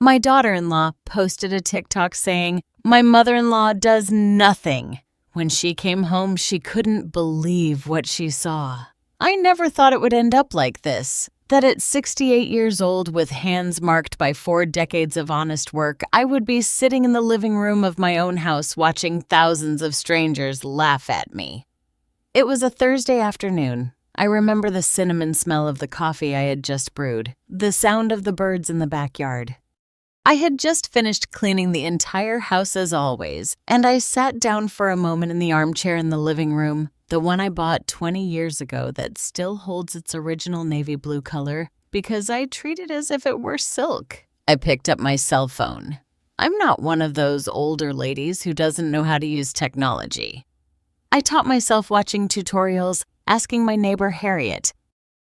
My daughter-in-law posted a TikTok saying, "My mother-in-law does nothing." When she came home, she couldn't believe what she saw. I never thought it would end up like this. That at 68 years old, with hands marked by 4 decades of honest work, I would be sitting in the living room of my own house watching thousands of strangers laugh at me. It was a Thursday afternoon. I remember the cinnamon smell of the coffee I had just brewed, the sound of the birds in the backyard. I had just finished cleaning the entire house as always, and I sat down for a moment in the armchair in the living room, the one I bought 20 years ago that still holds its original navy blue color because I treat it as if it were silk. I picked up my cell phone. I'm not one of those older ladies who doesn't know how to use technology. I taught myself watching tutorials, asking my neighbor Harriet.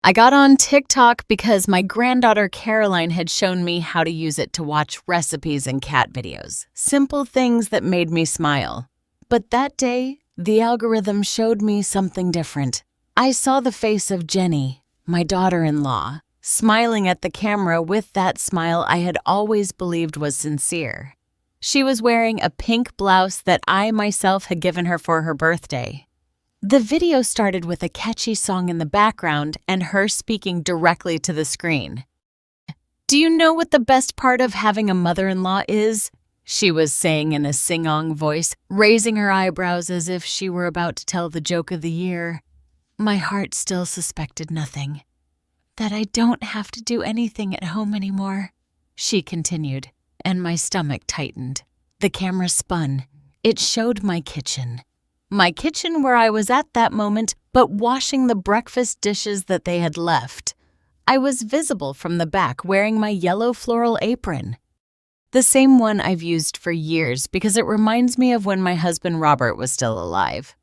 I got on TikTok because my granddaughter Caroline had shown me how to use it to watch recipes and cat videos, simple things that made me smile. But that day, the algorithm showed me something different. I saw the face of Jenny, my daughter-in-law, smiling at the camera with that smile I had always believed was sincere. She was wearing a pink blouse that I myself had given her for her birthday. The video started with a catchy song in the background and her speaking directly to the screen. "Do you know what the best part of having a mother-in-law is?" she was saying in a sing-song voice, raising her eyebrows as if she were about to tell the joke of the year. My heart still suspected nothing. "That I don't have to do anything at home anymore," she continued, and my stomach tightened. The camera spun. It showed my kitchen. My kitchen where I was at that moment, but washing the breakfast dishes that they had left. I was visible from the back wearing my yellow floral apron. The same one I've used for years because it reminds me of when my husband Robert was still alive.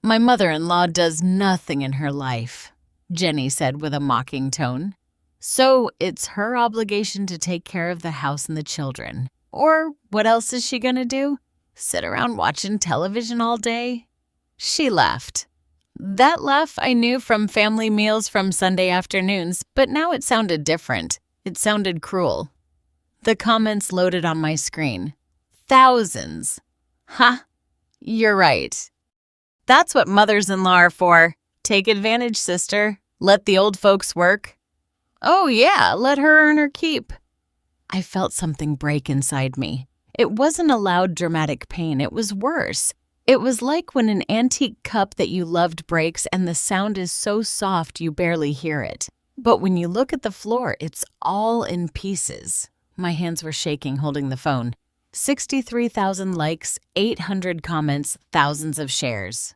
"My mother-in-law does nothing in her life," Jenny said with a mocking tone. "So it's her obligation to take care of the house and the children. Or what else is she gonna do? Sit around watching television all day?" She laughed. That laugh I knew from family meals from Sunday afternoons, but now it sounded different. It sounded cruel. The comments loaded on my screen. Thousands. "Ha, you're right. That's what mothers-in-law are for. Take advantage, sister. Let the old folks work." "Oh yeah, let her earn her keep." I felt something break inside me. It wasn't a loud, dramatic pain. It was worse. It was like when an antique cup that you loved breaks and the sound is so soft you barely hear it. But when you look at the floor, it's all in pieces. My hands were shaking holding the phone. 63,000 likes, 800 comments, thousands of shares.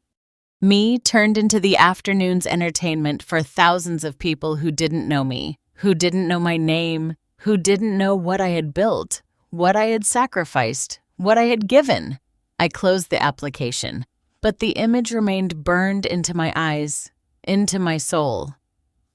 Me turned into the afternoon's entertainment for thousands of people who didn't know me, who didn't know my name, who didn't know what I had built, what I had sacrificed, what I had given. I closed the application, but the image remained burned into my eyes, into my soul.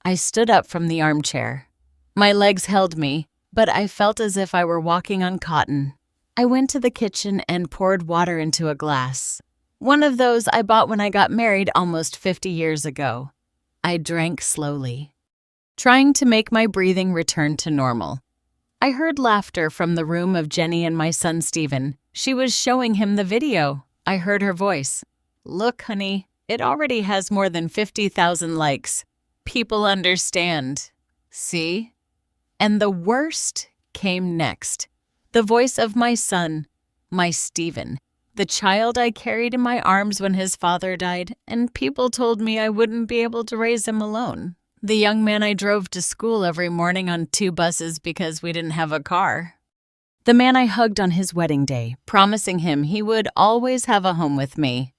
I stood up from the armchair. My legs held me, but I felt as if I were walking on cotton. I went to the kitchen and poured water into a glass. One of those I bought when I got married almost 50 years ago. I drank slowly, trying to make my breathing return to normal. I heard laughter from the room of Jenny and my son Stephen. She was showing him the video. I heard her voice. "Look, honey, it already has more than 50,000 likes. People understand. See?" And the worst came next. The voice of my son, my Stephen, the child I carried in my arms when his father died, and people told me I wouldn't be able to raise him alone. The young man I drove to school every morning on 2 buses because we didn't have a car. The man I hugged on his wedding day, promising him he would always have a home with me.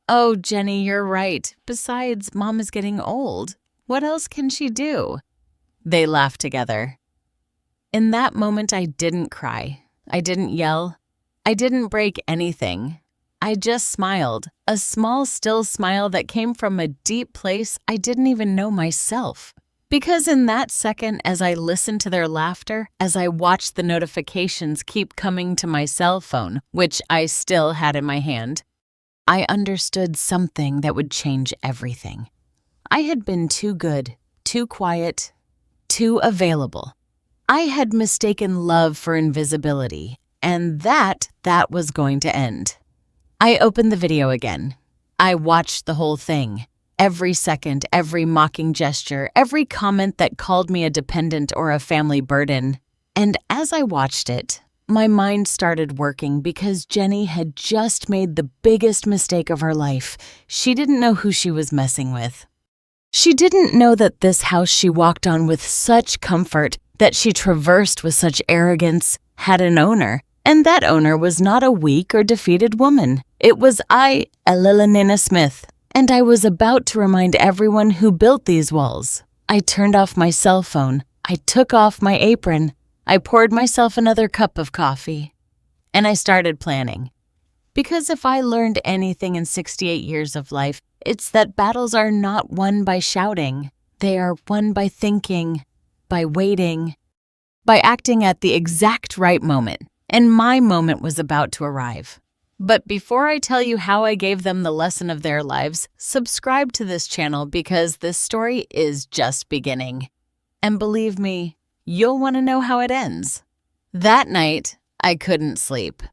"Oh, Jenny, you're right. Besides, Mom is getting old. What else can she do?" They laughed together. In that moment, I didn't cry. I didn't yell. I didn't break anything. I just smiled, a small, still smile that came from a deep place I didn't even know myself. Because in that second, as I listened to their laughter, as I watched the notifications keep coming to my cell phone, which I still had in my hand, I understood something that would change everything. I had been too good, too quiet, too available. I had mistaken love for invisibility, and that was going to end. I opened the video again. I watched the whole thing. Every second, every mocking gesture, every comment that called me a dependent or a family burden. And as I watched it, my mind started working because Jenny had just made the biggest mistake of her life. She didn't know who she was messing with. She didn't know that this house she walked on with such comfort, that she traversed with such arrogance, had an owner, and that owner was not a weak or defeated woman. It was I, Elilynina Smith, and I was about to remind everyone who built these walls. I turned off my cell phone. I took off my apron. I poured myself another cup of coffee. And I started planning. Because if I learned anything in 68 years of life, it's that battles are not won by shouting. They are won by thinking, by waiting, by acting at the exact right moment. And my moment was about to arrive. But before I tell you how I gave them the lesson of their lives, subscribe to this channel because this story is just beginning. And believe me, you'll want to know how it ends. That night, I couldn't sleep.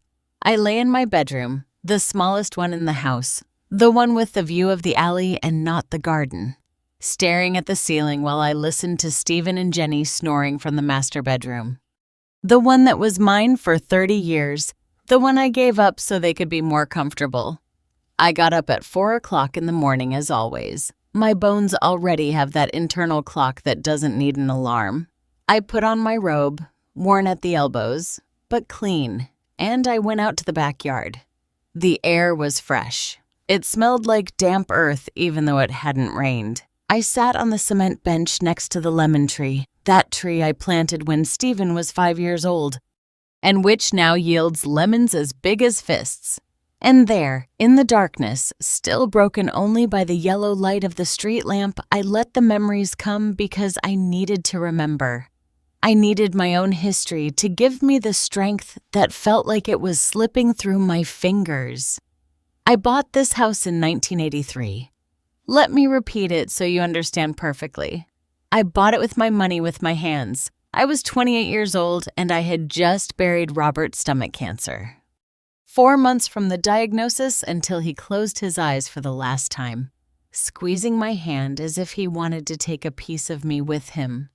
I lay in my bedroom, the smallest one in the house, the one with the view of the alley and not the garden, staring at the ceiling while I listened to Stephen and Jenny snoring from the master bedroom. The one that was mine for 30 years, the one I gave up so they could be more comfortable. I got up at 4 o'clock in the morning as always. My bones already have that internal clock that doesn't need an alarm. I put on my robe, worn at the elbows, but clean, and I went out to the backyard. The air was fresh. It smelled like damp earth even though it hadn't rained. I sat on the cement bench next to the lemon tree, that tree I planted when Stephen was 5 years old, and which now yields lemons as big as fists. And there, in the darkness, still broken only by the yellow light of the street lamp, I let the memories come because I needed to remember. I needed my own history to give me the strength that felt like it was slipping through my fingers. I bought this house in 1983. Let me repeat it so you understand perfectly. I bought it with my money with my hands. I was 28 years old and I had just buried Robert's stomach cancer. 4 months from the diagnosis until he closed his eyes for the last time, squeezing my hand as if he wanted to take a piece of me with him.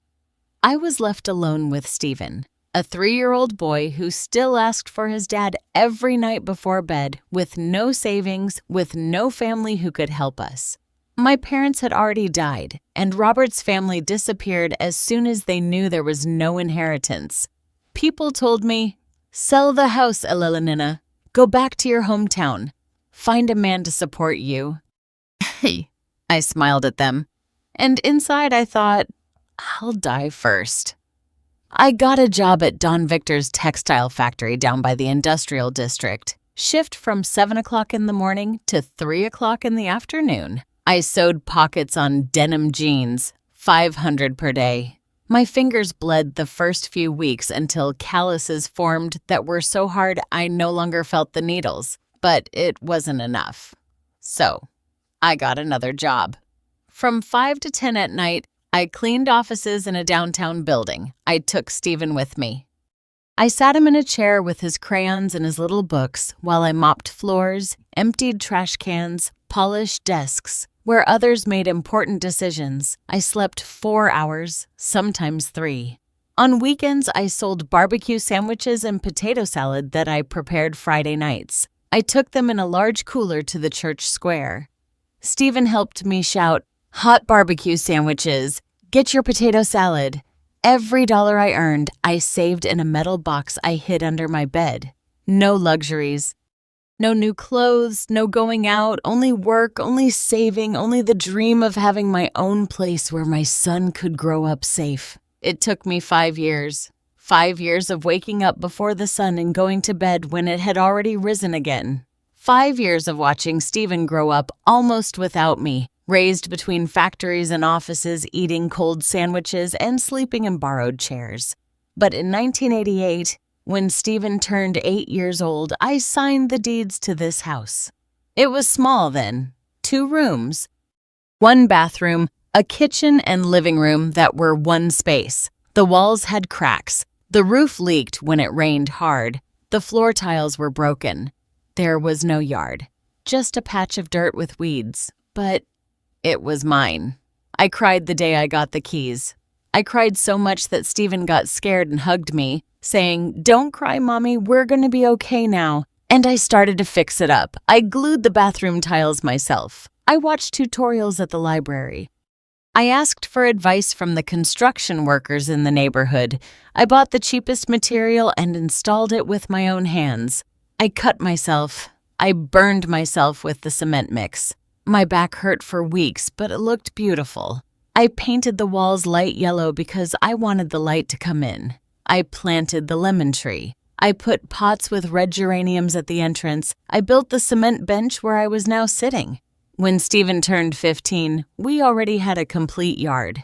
I was left alone with Stephen, a 3-year-old boy who still asked for his dad every night before bed, with no savings, with no family who could help us. My parents had already died, and Robert's family disappeared as soon as they knew there was no inheritance. People told me, "Sell the house, Elilynina. Go back to your hometown. Find a man to support you." I smiled at them, and inside I thought, I'll die first. I got a job at Don Victor's textile factory down by the industrial district. Shift from 7 o'clock in the morning to 3 o'clock in the afternoon. I sewed pockets on denim jeans, 500 per day. My fingers bled the first few weeks until calluses formed that were so hard I no longer felt the needles, but it wasn't enough. So, I got another job. From 5 to 10 at night, I cleaned offices in a downtown building. I took Stephen with me. I sat him in a chair with his crayons and his little books while I mopped floors, emptied trash cans, polished desks. Where others made important decisions, I slept 4 hours, sometimes 3. On weekends, I sold barbecue sandwiches and potato salad that I prepared Friday nights. I took them in a large cooler to the church square. Stephen helped me shout, "Hot barbecue sandwiches! Get your potato salad!" Every dollar I earned, I saved in a metal box I hid under my bed. No luxuries. No new clothes, no going out, only work, only saving, only the dream of having my own place where my son could grow up safe. It took me 5 years. 5 years of waking up before the sun and going to bed when it had already risen again. 5 years of watching Stephen grow up almost without me, raised between factories and offices, eating cold sandwiches and sleeping in borrowed chairs. But in 1988, when Stephen turned 8 years old, I signed the deeds to this house. It was small then, 2 rooms, 1 bathroom, a kitchen and living room that were one space. The walls had cracks. The roof leaked when it rained hard. The floor tiles were broken. There was no yard, just a patch of dirt with weeds. But it was mine. I cried the day I got the keys. I cried so much that Stephen got scared and hugged me, saying, "Don't cry, Mommy, we're going to be okay now." And I started to fix it up. I glued the bathroom tiles myself. I watched tutorials at the library. I asked for advice from the construction workers in the neighborhood. I bought the cheapest material and installed it with my own hands. I cut myself. I burned myself with the cement mix. My back hurt for weeks, but it looked beautiful. I painted the walls light yellow because I wanted the light to come in. I planted the lemon tree. I put pots with red geraniums at the entrance. I built the cement bench where I was now sitting. When Stephen turned 15, we already had a complete yard.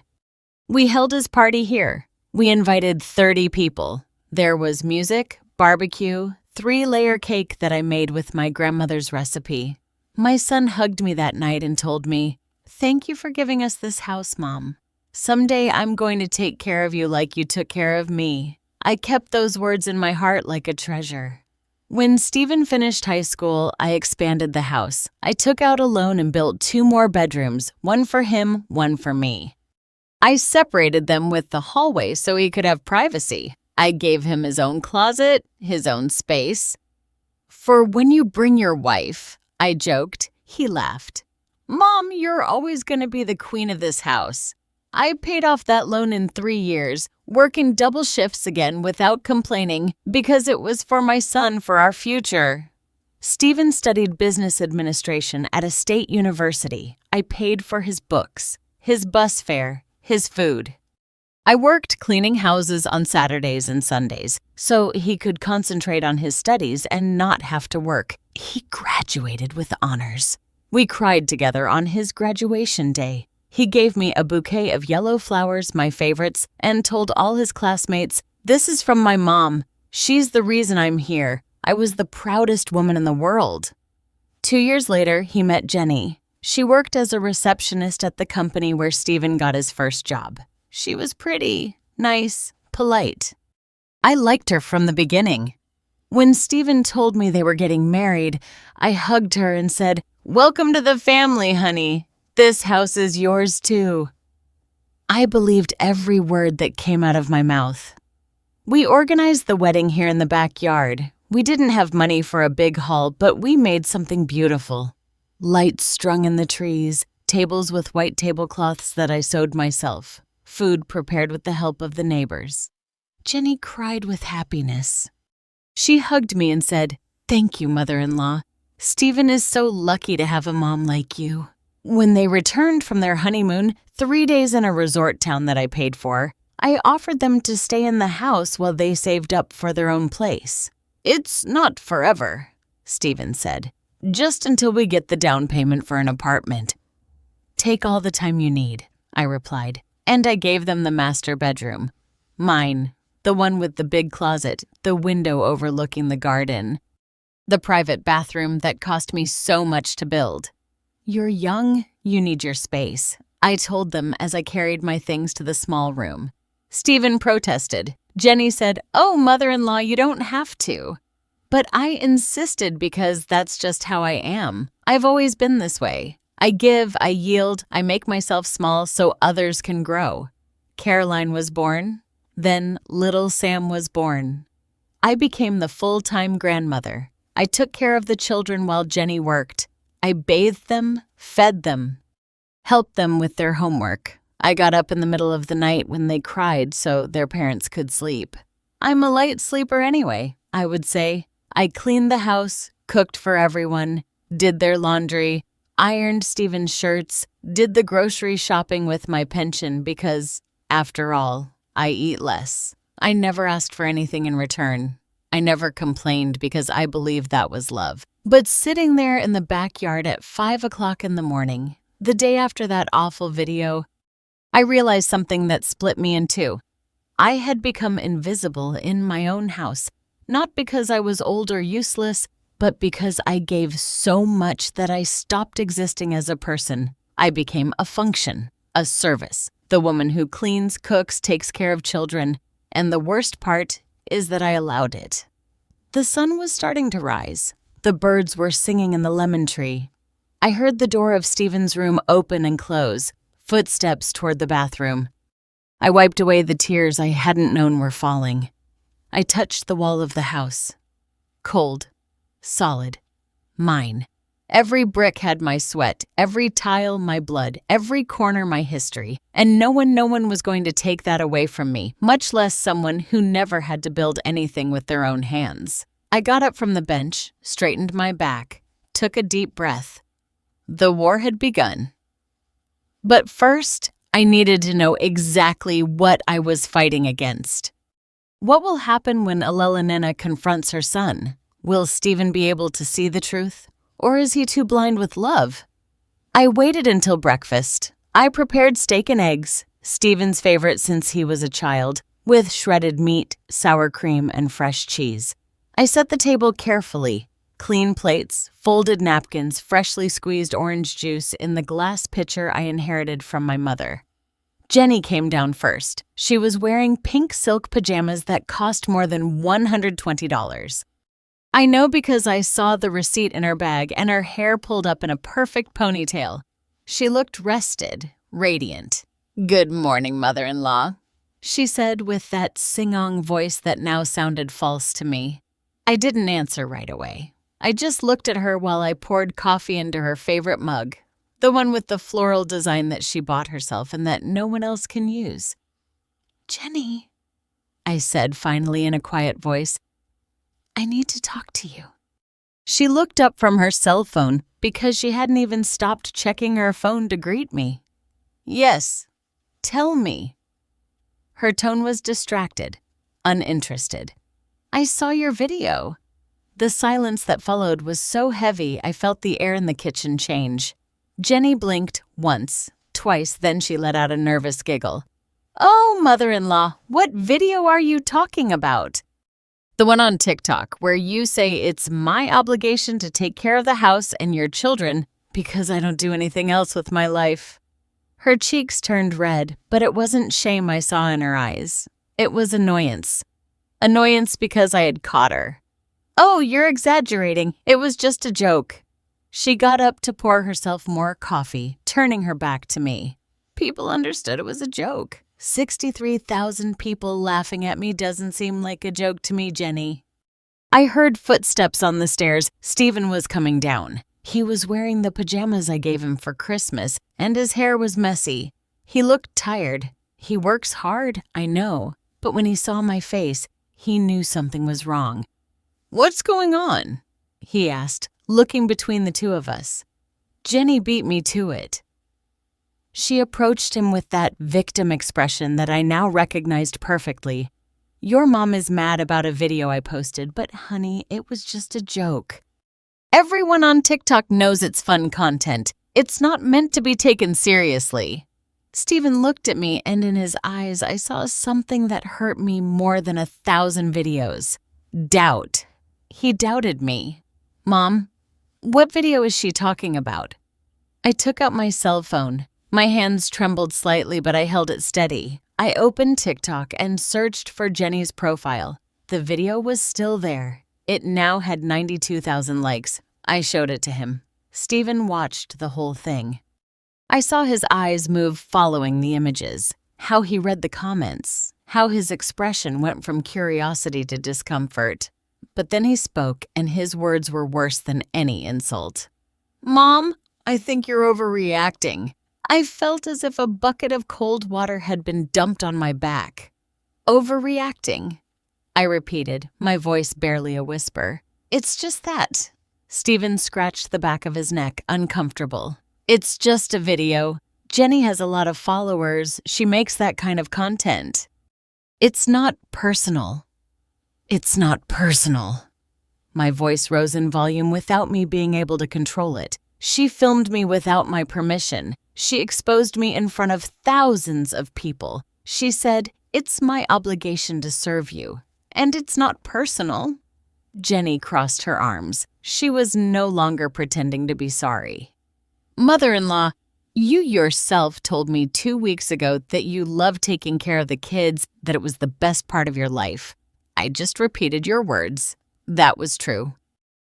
We held his party here. We invited 30 people. There was music, barbecue, 3-layer cake that I made with my grandmother's recipe. My son hugged me that night and told me, "Thank you for giving us this house, Mom. Someday I'm going to take care of you like you took care of me." I kept those words in my heart like a treasure. When Stephen finished high school, I expanded the house. I took out a loan and built 2 more bedrooms, one for him, one for me. I separated them with the hallway so he could have privacy. I gave him his own closet, his own space. "For when you bring your wife," I joked. He laughed. "Mom, you're always going to be the queen of this house." I paid off that loan in 3 years, working double shifts again without complaining because it was for my son, for our future. Stephen studied business administration at a state university. I paid for his books, his bus fare, his food. I worked cleaning houses on Saturdays and Sundays so he could concentrate on his studies and not have to work. He graduated with honors. We cried together on his graduation day. He gave me a bouquet of yellow flowers, my favorites, and told all his classmates, "This is from my mom. She's the reason I'm here. I was the proudest woman in the world." 2 years later, he met Jenny. She worked as a receptionist at the company where Stephen got his first job. She was pretty, nice, polite. I liked her from the beginning. When Stephen told me they were getting married, I hugged her and said, "Welcome to the family, honey. This house is yours too." I believed every word that came out of my mouth. We organized the wedding here in the backyard. We didn't have money for a big hall, but we made something beautiful. Lights strung in the trees, tables with white tablecloths that I sewed myself, food prepared with the help of the neighbors. Jenny cried with happiness. She hugged me and said, "Thank you, mother-in-law. Stephen is so lucky to have a mom like you." When they returned from their honeymoon, 3 days in a resort town that I paid for, I offered them to stay in the house while they saved up for their own place. "It's not forever," Stephen said. "Just until we get the down payment for an apartment." "Take all the time you need," I replied, and I gave them the master bedroom. Mine, the one with the big closet, the window overlooking the garden, the private bathroom that cost me so much to build. "You're young, you need your space," I told them as I carried my things to the small room. Stephen protested. Jenny said, "Oh, mother-in-law, you don't have to." But I insisted because that's just how I am. I've always been this way. I give, I yield, I make myself small so others can grow. Caroline was born. Then little Sam was born. I became the full-time grandmother. I took care of the children while Jenny worked. I bathed them, fed them, helped them with their homework. I got up in the middle of the night when they cried so their parents could sleep. I'm a light sleeper anyway, I would say. I cleaned the house, cooked for everyone, did their laundry, ironed Stephen's shirts, did the grocery shopping with my pension because, after all, I eat less. I never asked for anything in return. I never complained because I believed that was love. But sitting there in the backyard at 5 o'clock in the morning, the day after that awful video, I realized something that split me in two. I had become invisible in my own house, not because I was old or useless, but because I gave so much that I stopped existing as a person. I became a function, a service, The woman who cleans, cooks, takes care of children. And the worst part is that I allowed it. The sun was starting to rise. The birds were singing in the lemon tree. I heard the door of Stephen's room open and close, footsteps toward the bathroom. I wiped away the tears I hadn't known were falling. I touched the wall of the house. Cold. Solid. Mine. Every brick had my sweat, every tile my blood, every corner my history, and no one was going to take that away from me, much less someone who never had to build anything with their own hands. I got up from the bench, straightened my back, took a deep breath. The war had begun. But first, I needed to know exactly what I was fighting against. What will happen when Elelynena confronts her son? Will Stephen be able to see the truth? Or is he too blind with love? I waited until breakfast. I prepared steak and eggs, Stephen's favorite since he was a child, with shredded meat, sour cream, and fresh cheese. I set the table carefully. Clean plates, folded napkins, freshly squeezed orange juice in the glass pitcher I inherited from my mother. Jenny came down first. She was wearing pink silk pajamas that cost more than $120. I know because I saw the receipt in her bag and her hair pulled up in a perfect ponytail. She looked rested, radiant. "Good morning, mother-in-law," she said with that sing-song voice that now sounded false to me. I didn't answer right away. I just looked at her while I poured coffee into her favorite mug, the one with the floral design that she bought herself and that no one else can use. "Jenny," I said finally in a quiet voice, "I need to talk to you." She looked up from her cell phone because she hadn't even stopped checking her phone to greet me. "Yes, tell me." Her tone was distracted, uninterested. "I saw your video." The silence that followed was so heavy I felt the air in the kitchen change. Jenny blinked once, twice, then she let out a nervous giggle. "Oh, mother-in-law, what video are you talking about?" "The one on TikTok where you say it's my obligation to take care of the house and your children because I don't do anything else with my life." Her cheeks turned red, but it wasn't shame I saw in her eyes. It was annoyance. Annoyance because I had caught her. "Oh, you're exaggerating. It was just a joke." She got up to pour herself more coffee, turning her back to me. People understood it was a joke. 63,000 people laughing at me doesn't seem like a joke to me, Jenny. I heard footsteps on the stairs. Stephen was coming down. He was wearing the pajamas I gave him for Christmas, and his hair was messy. He looked tired. He works hard, I know, but when he saw my face, he knew something was wrong. "What's going on?" he asked, looking between the two of us. Jenny beat me to it. She approached him with that victim expression that I now recognized perfectly. "Your mom is mad about a video I posted, but honey, it was just a joke. Everyone on TikTok knows it's fun content. It's not meant to be taken seriously." Stephen looked at me, and in his eyes I saw something that hurt me more than 1,000 videos. Doubt. He doubted me. "Mom, what video is she talking about?" I took out my cell phone. My hands trembled slightly, but I held it steady. I opened TikTok and searched for Jenny's profile. The video was still there. It now had 92,000 likes. I showed it to him. Stephen watched the whole thing. I saw his eyes move following the images, how he read the comments, how his expression went from curiosity to discomfort. But then he spoke, and his words were worse than any insult. "Mom, I think you're overreacting." I felt as if a bucket of cold water had been dumped on my back. "Overreacting?" I repeated, my voice barely a whisper. "It's just that." Stephen scratched the back of his neck, uncomfortable. "It's just a video. Jenny has a lot of followers. She makes that kind of content. It's not personal." "It's not personal." My voice rose in volume without me being able to control it. She filmed me without my permission. She exposed me in front of thousands of people. She said, "It's my obligation to serve you. And it's not personal." Jenny crossed her arms. She was no longer pretending to be sorry. "Mother-in-law, You yourself told me 2 weeks ago that you love taking care of the kids, that it was the best part of your life. I just repeated your words. That was true.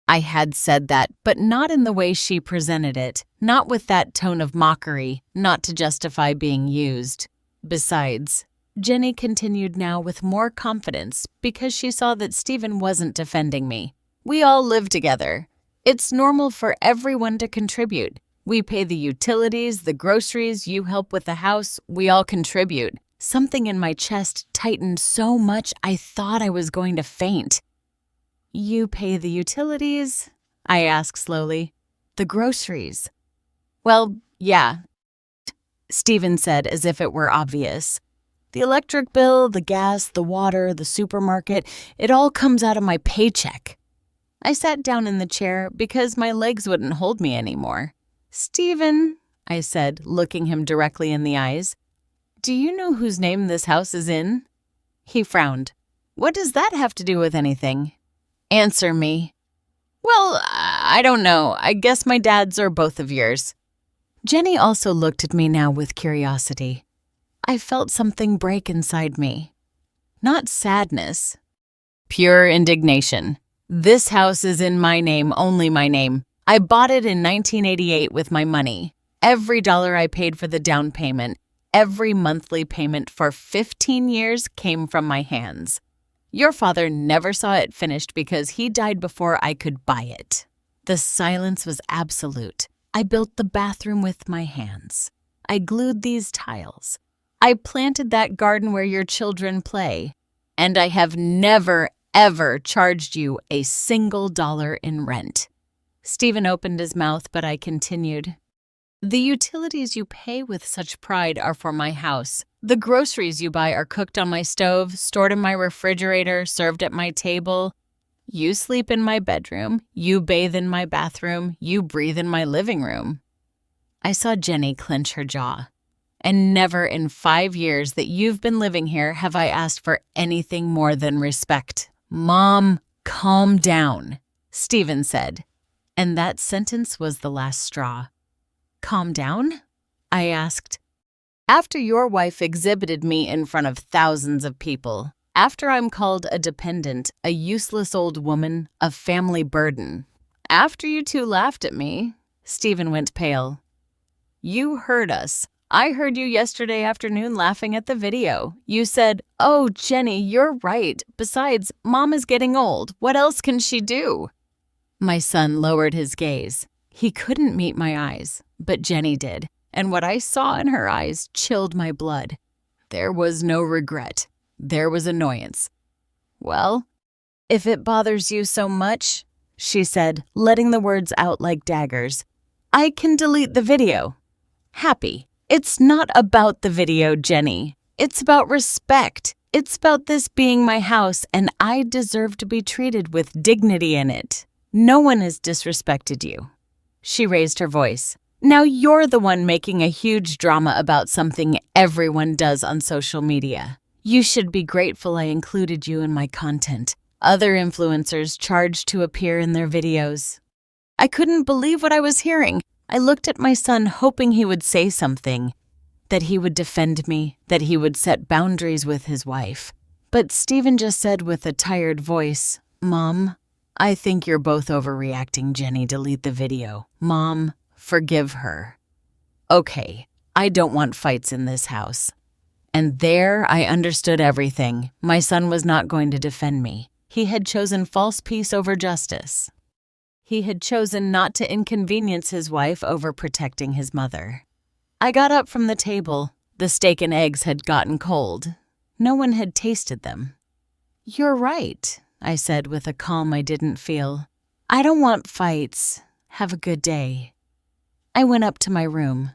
I had said that, but not in the way she presented it, not with that tone of mockery, not to justify being used. Besides, Jenny continued now with more confidence because she saw that Stephen wasn't defending me. We all live together. It's normal for everyone to contribute. We pay the utilities, the groceries, you help with the house, we all contribute. Something in my chest tightened so much I thought I was going to faint. You pay the utilities? I asked slowly. The groceries. Well, yeah, Stephen said as if it were obvious. The electric bill, the gas, the water, the supermarket, it all comes out of my paycheck. I sat down in the chair because my legs wouldn't hold me anymore. Stephen, I said, looking him directly in the eyes, do you know whose name this house is in? He frowned. What does that have to do with anything? Answer me. Well, I don't know. I guess my dad's or both of yours. Jenny also looked at me now with curiosity. I felt something break inside me. Not sadness. Pure indignation. This house is in my name, only my name. I bought it in 1988 with my money. Every dollar I paid for the down payment, every monthly payment for 15 years came from my hands. Your father never saw it finished because he died before I could buy it. The silence was absolute. I built the bathroom with my hands. I glued these tiles. I planted that garden where your children play. And I have never, ever charged you a single dollar in rent. Stephen opened his mouth, but I continued. The utilities you pay with such pride are for my house. The groceries you buy are cooked on my stove, stored in my refrigerator, served at my table. You sleep in my bedroom. You bathe in my bathroom. You breathe in my living room. I saw Jenny clench her jaw. And never in 5 years that you've been living here have I asked for anything more than respect. Mom, calm down, Stephen said. And that sentence was the last straw. Calm down? I asked. After your wife exhibited me in front of thousands of people, after I'm called a dependent, a useless old woman, a family burden, after you two laughed at me, Stephen went pale. You heard us. I heard you yesterday afternoon laughing at the video. You said, oh, Jenny, you're right. Besides, Mom is getting old. What else can she do? My son lowered his gaze. He couldn't meet my eyes, but Jenny did, and what I saw in her eyes chilled my blood. There was no regret. There was annoyance. Well, if it bothers you so much, she said, letting the words out like daggers, I can delete the video. Happy. It's not about the video, Jenny. It's about respect. It's about this being my house, and I deserve to be treated with dignity in it. No one has disrespected you. She raised her voice. Now you're the one making a huge drama about something everyone does on social media. You should be grateful I included you in my content. Other influencers charge to appear in their videos. I couldn't believe what I was hearing. I looked at my son hoping he would say something, that he would defend me, that he would set boundaries with his wife. But Stephen just said with a tired voice, Mom, I think you're both overreacting, Jenny. Delete the video. Mom, forgive her. Okay, I don't want fights in this house. And there I understood everything. My son was not going to defend me. He had chosen false peace over justice. He had chosen not to inconvenience his wife over protecting his mother. I got up from the table. The steak and eggs had gotten cold. No one had tasted them. You're right, I said with a calm I didn't feel. I don't want fights. Have a good day. I went up to my room.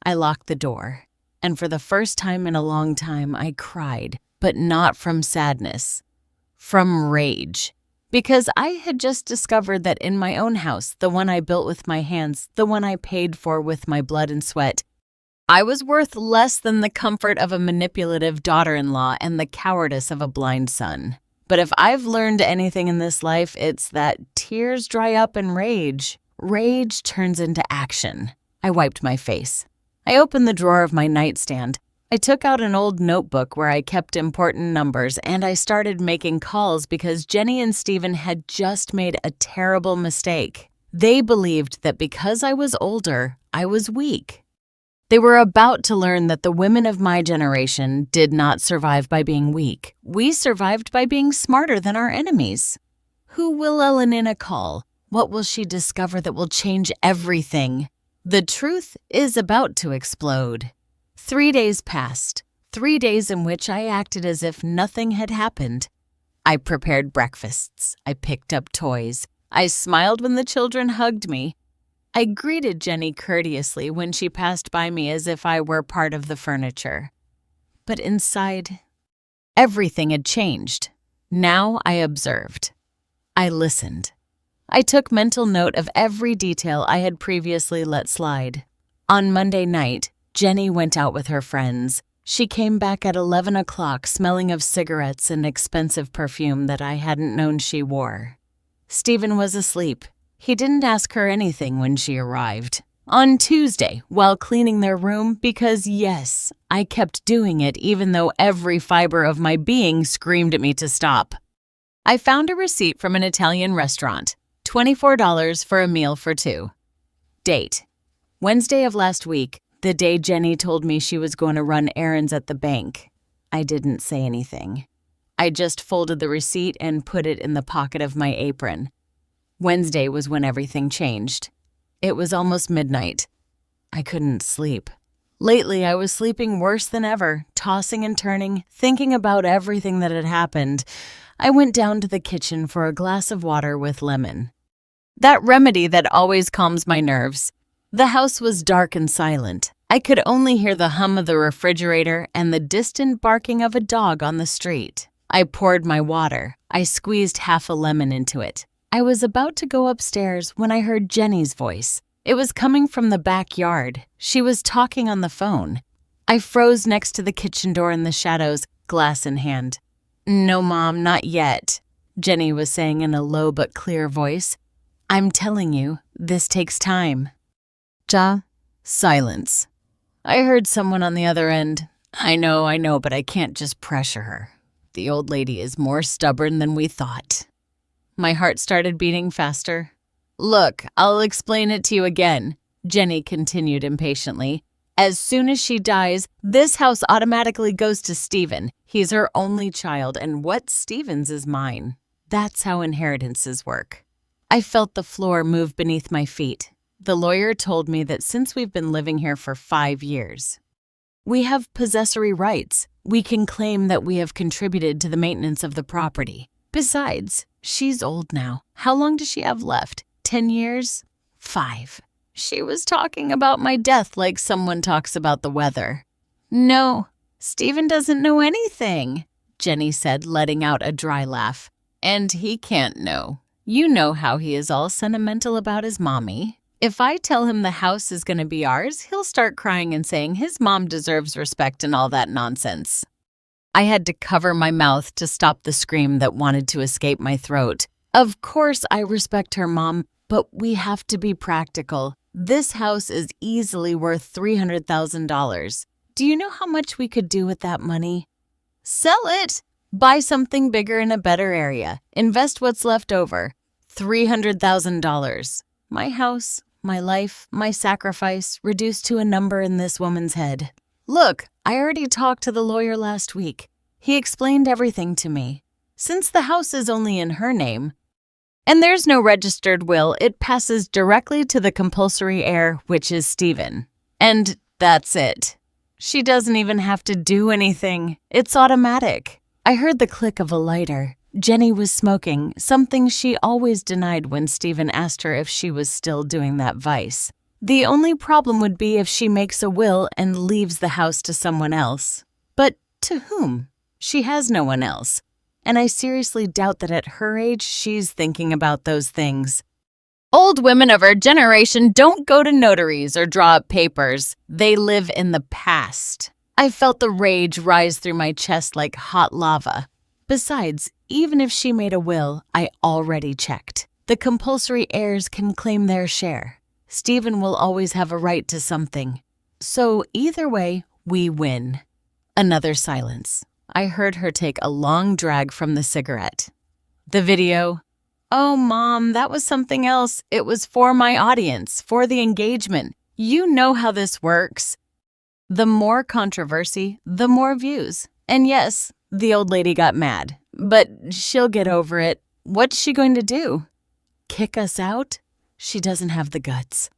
I locked the door, and for the first time in a long time I cried, but not from sadness, from rage. Because I had just discovered that in my own house, the one I built with my hands, the one I paid for with my blood and sweat, I was worth less than the comfort of a manipulative daughter-in-law and the cowardice of a blind son. But if I've learned anything in this life, it's that tears dry up in rage. Rage turns into action. I wiped my face. I opened the drawer of my nightstand. I took out an old notebook where I kept important numbers, and I started making calls because Jenny and Stephen had just made a terrible mistake. They believed that because I was older, I was weak. They were about to learn that the women of my generation did not survive by being weak. We survived by being smarter than our enemies. Who will Elenina call? What will she discover that will change everything? The truth is about to explode. 3 days passed, 3 days in which I acted as if nothing had happened. I prepared breakfasts. I picked up toys. I smiled when the children hugged me. I greeted Jenny courteously when she passed by me as if I were part of the furniture. But inside, everything had changed. Now I observed. I listened. I took mental note of every detail I had previously let slide. On Monday night, Jenny went out with her friends. She came back at 11 o'clock smelling of cigarettes and expensive perfume that I hadn't known she wore. Stephen was asleep. He didn't ask her anything when she arrived. On Tuesday, while cleaning their room, because yes, I kept doing it even though every fiber of my being screamed at me to stop. I found a receipt from an Italian restaurant, $24 for a meal for two. Date: Wednesday of last week, the day Jenny told me she was going to run errands at the bank. I didn't say anything. I just folded the receipt and put it in the pocket of my apron. Wednesday was when everything changed. It was almost midnight. I couldn't sleep. Lately, I was sleeping worse than ever, tossing and turning, thinking about everything that had happened. I went down to the kitchen for a glass of water with lemon. That remedy that always calms my nerves. The house was dark and silent. I could only hear the hum of the refrigerator and the distant barking of a dog on the street. I poured my water. I squeezed half a lemon into it. I was about to go upstairs when I heard Jenny's voice. It was coming from the backyard. She was talking on the phone. I froze next to the kitchen door in the shadows, glass in hand. "No, Mom, not yet," Jenny was saying in a low but clear voice. "I'm telling you, this takes time." Silence. I heard someone on the other end. I know, but I can't just pressure her. The old lady is more stubborn than we thought." My heart started beating faster. "Look, I'll explain it to you again," Jenny continued impatiently. "As soon as she dies, this house automatically goes to Stephen. He's her only child, and what's Stephen's is mine. That's how inheritances work." I felt the floor move beneath my feet. The lawyer told me that since we've been living here for 5 years, we have possessory rights. We can claim that we have contributed to the maintenance of the property. Besides, she's old now. How long does she have left? 10 years? 5. She was talking about my death like someone talks about the weather. "No, Stephen doesn't know anything," Jenny said, letting out a dry laugh. "And he can't know. You know how he is all sentimental about his mommy. If I tell him the house is going to be ours, he'll start crying and saying his mom deserves respect and all that nonsense." I had to cover my mouth to stop the scream that wanted to escape my throat. Of course I respect her mom, but we have to be practical. This house is easily worth $300,000. Do you know how much we could do with that money? Sell it! Buy something bigger in a better area. Invest what's left over. $300,000. My house, my life, my sacrifice, reduced to a number in this woman's head. Look, I already talked to the lawyer last week. He explained everything to me. Since the house is only in her name, and there's no registered will, it passes directly to the compulsory heir, which is Stephen. And that's it. She doesn't even have to do anything. It's automatic. I heard the click of a lighter. Jenny was smoking, something she always denied when Stephen asked her if she was still doing that vice. The only problem would be if she makes a will and leaves the house to someone else. But to whom? She has no one else. And I seriously doubt that at her age she's thinking about those things. Old women of our generation don't go to notaries or draw up papers. They live in the past. I felt the rage rise through my chest like hot lava. Besides, even if she made a will, I already checked. The compulsory heirs can claim their share. Stephen will always have a right to something. so either way, we win. Another silence. I heard her take a long drag from the cigarette. The video. Oh, Mom, that was something else. It was for my audience, for the engagement. You know how this works. The more controversy, the more views. And yes, the old lady got mad, but she'll get over it. What's she going to do? Kick us out? She doesn't have the guts.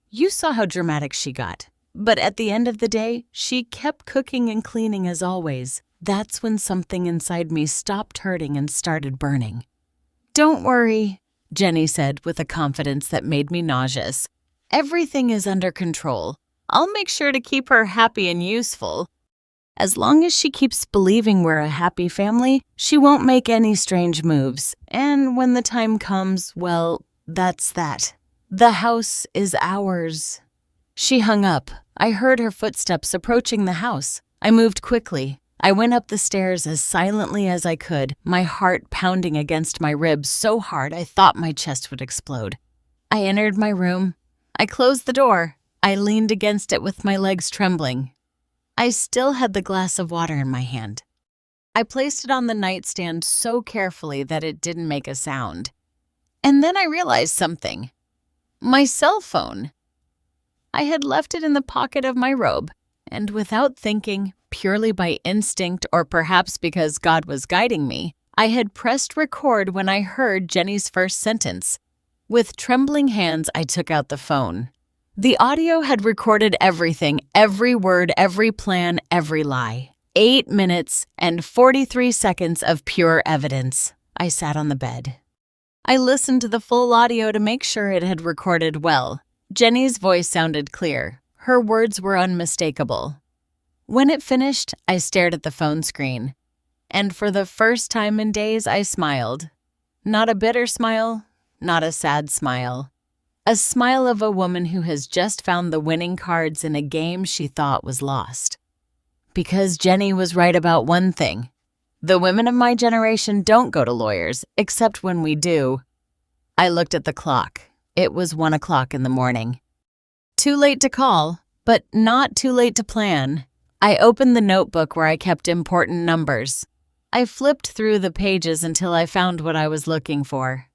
You saw how dramatic she got. But at the end of the day, she kept cooking and cleaning as always. That's when something inside me stopped hurting and started burning. Don't worry, Jenny said with a confidence that made me nauseous. Everything is under control. I'll make sure to keep her happy and useful. As long as she keeps believing we're a happy family, she won't make any strange moves. And when the time comes, well, that's that. The house is ours. She hung up. I heard her footsteps approaching the house. I moved quickly. I went up the stairs as silently as I could, my heart pounding against my ribs so hard I thought my chest would explode. I entered my room. I closed the door. I leaned against it with my legs trembling. I still had the glass of water in my hand. I placed it on the nightstand so carefully that it didn't make a sound. And then I realized something. My cell phone. I had left it in the pocket of my robe, and without thinking, purely by instinct or perhaps because God was guiding me, I had pressed record when I heard Jenny's first sentence. With trembling hands, I took out the phone. The audio had recorded everything, every word, every plan, every lie. 8 minutes and 43 seconds of pure evidence. I sat on the bed. I listened to the full audio to make sure it had recorded well. Jenny's voice sounded clear. Her words were unmistakable. When it finished, I stared at the phone screen. And for the first time in days, I smiled. Not a bitter smile, not a sad smile. A smile of a woman who has just found the winning cards in a game she thought was lost. Because Jenny was right about one thing. The women of my generation don't go to lawyers, except when we do. I looked at the clock. It was 1 o'clock in the morning. Too late to call, but not too late to plan. I opened the notebook where I kept important numbers. I flipped through the pages until I found what I was looking for.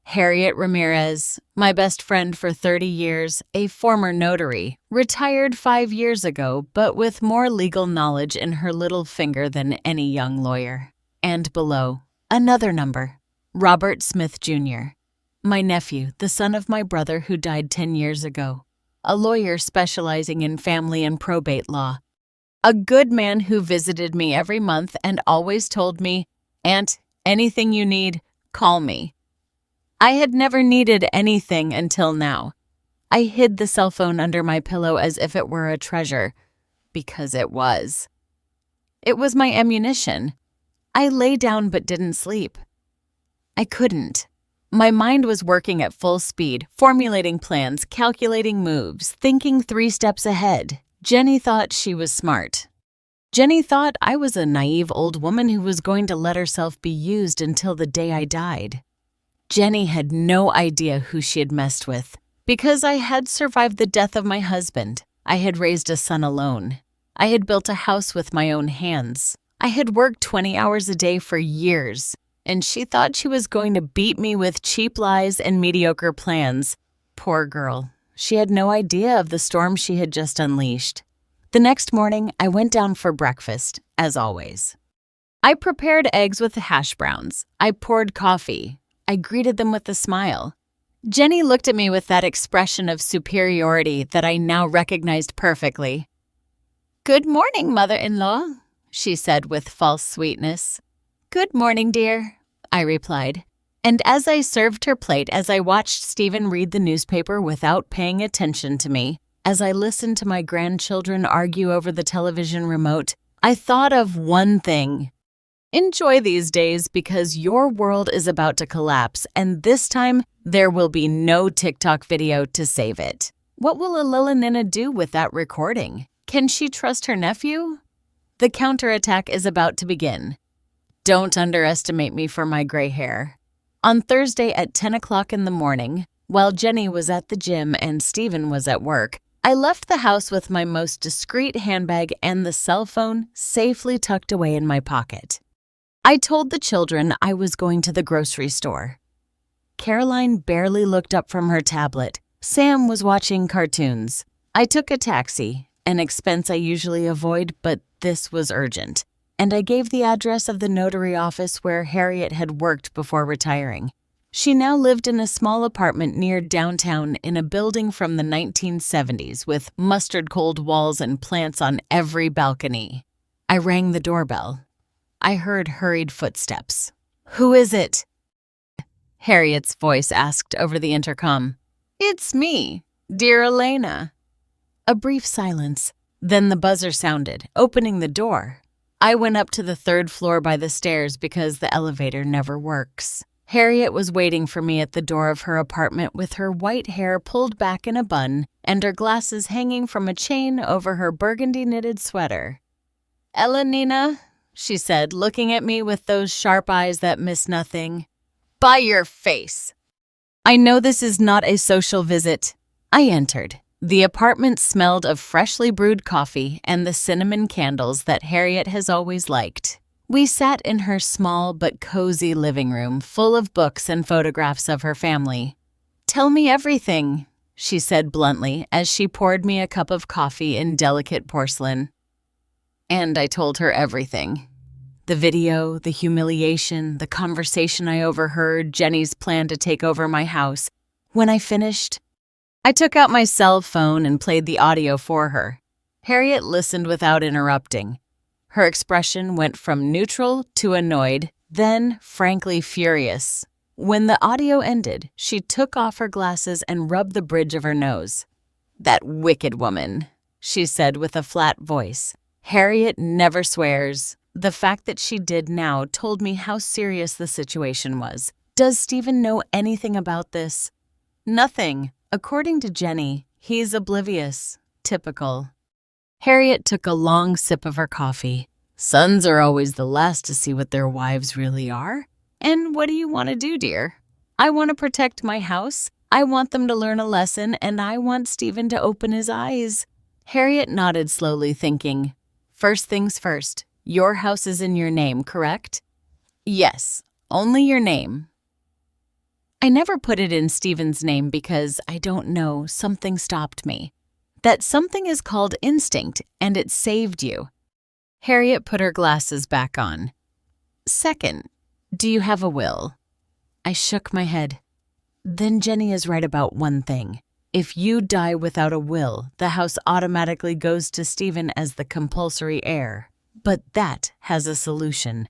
Harriet Ramirez, my best friend for 30 years, a former notary, retired 5 years ago, but with more legal knowledge in her little finger than any young lawyer. And below, another number, Robert Smith, Jr., my nephew, the son of my brother who died 10 years ago, a lawyer specializing in family and probate law, a good man who visited me every month and always told me, "Aunt, anything you need, call me." I had never needed anything until now. I hid the cell phone under my pillow as if it were a treasure, because it was. It was my ammunition. I lay down but didn't sleep. I couldn't. My mind was working at full speed, formulating plans, calculating moves, thinking 3 steps ahead. Jenny thought she was smart. Jenny thought I was a naive old woman who was going to let herself be used until the day I died. Jenny had no idea who she had messed with. Because I had survived the death of my husband, I had raised a son alone. I had built a house with my own hands. I had worked 20 hours a day for years, and she thought she was going to beat me with cheap lies and mediocre plans. Poor girl. She had no idea of the storm she had just unleashed. The next morning, I went down for breakfast, as always. I prepared eggs with hash browns. I poured coffee. I greeted them with a smile. Jenny looked at me with that expression of superiority that I now recognized perfectly. "Good morning, mother-in-law," she said with false sweetness. "Good morning, dear," I replied. And as I served her plate, as I watched Stephen read the newspaper without paying attention to me, as I listened to my grandchildren argue over the television remote, I thought of one thing. Enjoy these days because your world is about to collapse, and this time there will be no TikTok video to save it. What will Alila Nina do with that recording? Can she trust her nephew? The counterattack is about to begin. Don't underestimate me for my gray hair. On Thursday at 10 o'clock in the morning, while Jenny was at the gym and Stephen was at work, I left the house with my most discreet handbag and the cell phone safely tucked away in my pocket. I told the children I was going to the grocery store. Caroline barely looked up from her tablet. Sam was watching cartoons. I took a taxi, an expense I usually avoid, but this was urgent, and I gave the address of the notary office where Harriet had worked before retiring. She now lived in a small apartment near downtown in a building from the 1970s with mustard-cold walls and plants on every balcony. I rang the doorbell. I heard hurried footsteps. "Who is it?" Harriet's voice asked over the intercom. "It's me, dear Elena." A brief silence. Then the buzzer sounded, opening the door. I went up to the third floor by the stairs because the elevator never works. Harriet was waiting for me at the door of her apartment with her white hair pulled back in a bun and her glasses hanging from a chain over her burgundy-knitted sweater. "Elenina," she said, looking at me with those sharp eyes that miss nothing. "By your face." "I know this is not a social visit." I entered. The apartment smelled of freshly brewed coffee and the cinnamon candles that Harriet has always liked. We sat in her small but cozy living room full of books and photographs of her family. "Tell me everything," she said bluntly as she poured me a cup of coffee in delicate porcelain. And I told her everything. The video, the humiliation, the conversation I overheard, Jenny's plan to take over my house. When I finished, I took out my cell phone and played the audio for her. Harriet listened without interrupting. Her expression went from neutral to annoyed, then frankly furious. When the audio ended, she took off her glasses and rubbed the bridge of her nose. "That wicked woman," she said with a flat voice. Harriet never swears. The fact that she did now told me how serious the situation was. Does Stephen know anything about this? Nothing. According to Jenny, he's oblivious. Typical. Harriet took a long sip of her coffee. "Sons are always the last to see what their wives really are. And what do you want to do, dear? I want to protect my house. I want them to learn a lesson, and I want Stephen to open his eyes." Harriet nodded slowly, thinking, "First things first. Your house is in your name, correct?" "Yes, only your name." I never put it in Stephen's name because, I don't know, something stopped me. That something is called instinct, and it saved you. Harriet put her glasses back on. "Second, do you have a will?" I shook my head. Then Jenny is right about one thing. If you die without a will, the house automatically goes to Stephen as the compulsory heir. But that has a solution.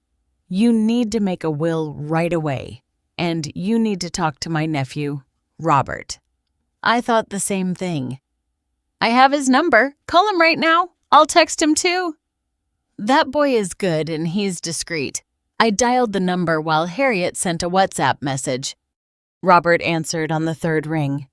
You need to make a will right away, and you need to talk to my nephew, Robert. I thought the same thing. "I have his number. Call him right now. I'll text him too." That boy is good and he's discreet. I dialed the number while Harriet sent a WhatsApp message. Robert answered on the third ring.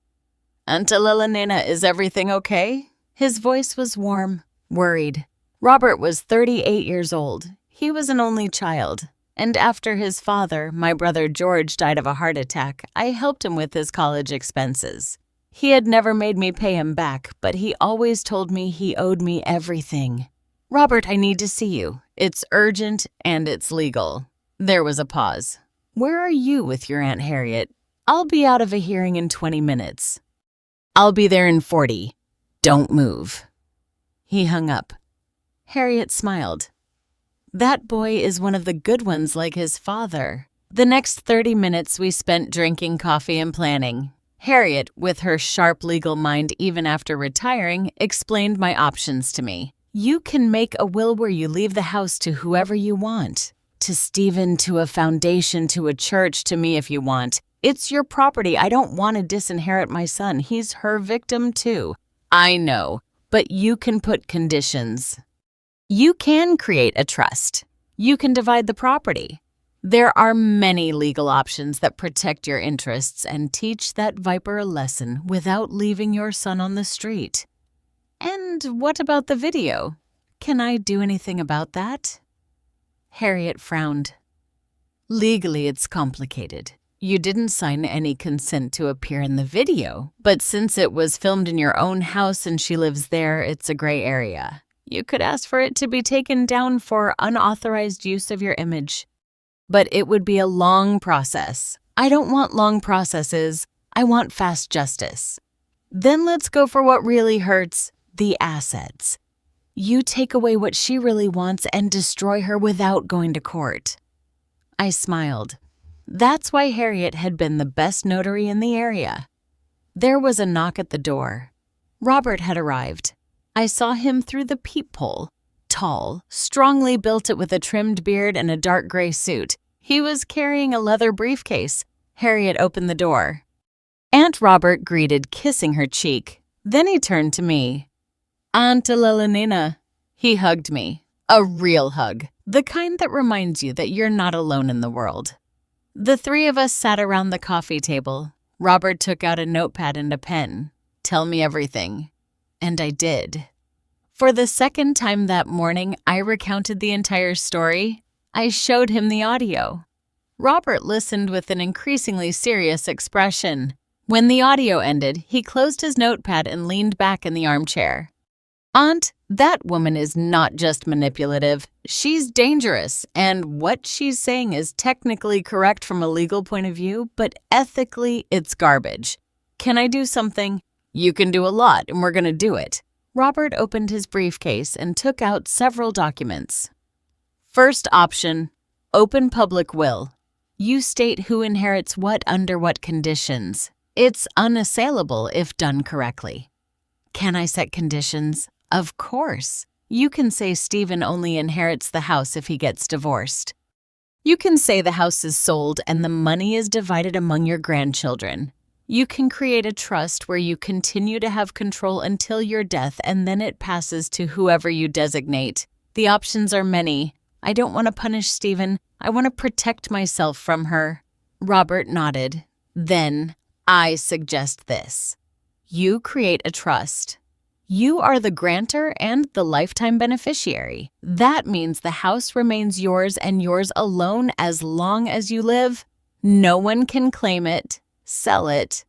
"Until Elenina, is everything okay?" His voice was warm, worried. Robert was 38 years old. He was an only child, and after his father, my brother George, died of a heart attack, I helped him with his college expenses. He had never made me pay him back, but he always told me he owed me everything. "Robert, I need to see you. It's urgent and it's legal." There was a pause. "Where are you with your Aunt Harriet?" "I'll be out of a hearing in 20 minutes. "I'll be there in 40. Don't move." He hung up. Harriet smiled. That boy is one of the good ones like his father. The next 30 minutes we spent drinking coffee and planning. Harriet, with her sharp legal mind even after retiring, explained my options to me. You can make a will where you leave the house to whoever you want. To Stephen, to a foundation, to a church, to me if you want. It's your property. I don't want to disinherit my son. He's her victim too. I know, but you can put conditions. You can create a trust. You can divide the property. There are many legal options that protect your interests and teach that viper a lesson without leaving your son on the street. And what about the video? Can I do anything about that? Harriet frowned. Legally, it's complicated. You didn't sign any consent to appear in the video, but since it was filmed in your own house and she lives there, it's a gray area. You could ask for it to be taken down for unauthorized use of your image. But it would be a long process. I don't want long processes. I want fast justice. Then let's go for what really hurts, the assets. You take away what she really wants and destroy her without going to court. I smiled. That's why Harriet had been the best notary in the area. There was a knock at the door. Robert had arrived. I saw him through the peephole. Tall, strongly built with a trimmed beard and a dark gray suit. He was carrying a leather briefcase. Harriet opened the door. Aunt Robert greeted, kissing her cheek. Then he turned to me. Aunt Lelanina. He hugged me. A real hug. The kind that reminds you that you're not alone in the world. The three of us sat around the coffee table. Robert took out a notepad and a pen. Tell me everything. And I did. For the second time that morning, I recounted the entire story. I showed him the audio. Robert listened with an increasingly serious expression. When the audio ended, he closed his notepad and leaned back in the armchair. Aunt, that woman is not just manipulative. She's dangerous, and what she's saying is technically correct from a legal point of view, but ethically, it's garbage. Can I do something? You can do a lot, and we're going to do it. Robert opened his briefcase and took out several documents. First option, open public will. You state who inherits what under what conditions. It's unassailable if done correctly. Can I set conditions? Of course. You can say Stephen only inherits the house if he gets divorced. You can say the house is sold and the money is divided among your grandchildren. You can create a trust where you continue to have control until your death and then it passes to whoever you designate. The options are many. I don't want to punish Stephen. I want to protect myself from her. Robert nodded. Then, I suggest this. You create a trust. You are the grantor and the lifetime beneficiary. That means the house remains yours and yours alone as long as you live. No one can claim it, sell it,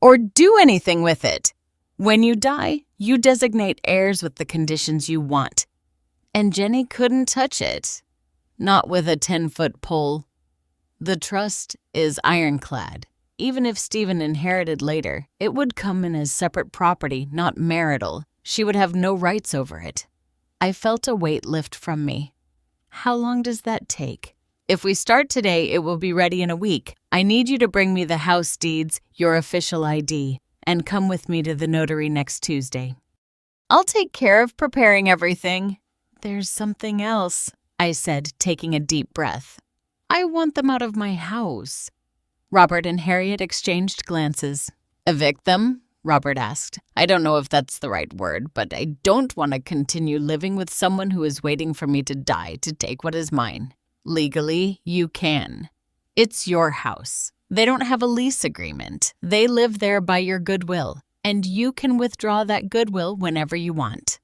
or do anything with it. When you die, you designate heirs with the conditions you want. And Jenny couldn't touch it. Not with a 10-foot pole. The trust is ironclad. Even if Stephen inherited later, it would come in as separate property, not marital. She would have no rights over it. I felt a weight lift from me. How long does that take? If we start today, it will be ready in a week. I need you to bring me the house deeds, your official ID, and come with me to the notary next Tuesday. I'll take care of preparing everything. There's something else, I said, taking a deep breath. I want them out of my house. Robert and Harriet exchanged glances. Evict them? Robert asked. I don't know if that's the right word, but I don't want to continue living with someone who is waiting for me to die to take what is mine. Legally, you can. It's your house. They don't have a lease agreement. They live there by your goodwill, and you can withdraw that goodwill whenever you want.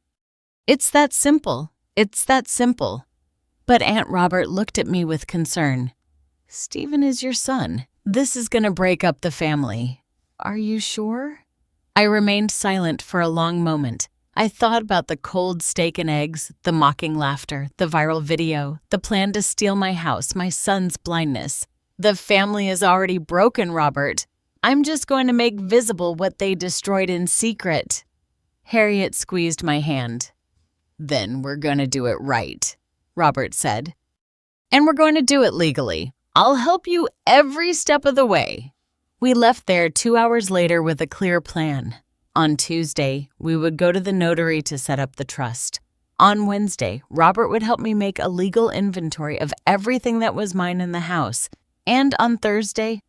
It's that simple. It's that simple. But Aunt Robert looked at me with concern. Stephen is your son. This is going to break up the family. Are you sure? I remained silent for a long moment. I thought about the cold steak and eggs, the mocking laughter, the viral video, the plan to steal my house, my son's blindness. The family is already broken, Robert. I'm just going to make visible what they destroyed in secret. Harriet squeezed my hand. Then we're going to do it right, Robert said. And we're going to do it legally. I'll help you every step of the way. We left there 2 hours later with a clear plan. On Tuesday, we would go to the notary to set up the trust. On Wednesday, Robert would help me make a legal inventory of everything that was mine in the house. And on Thursday,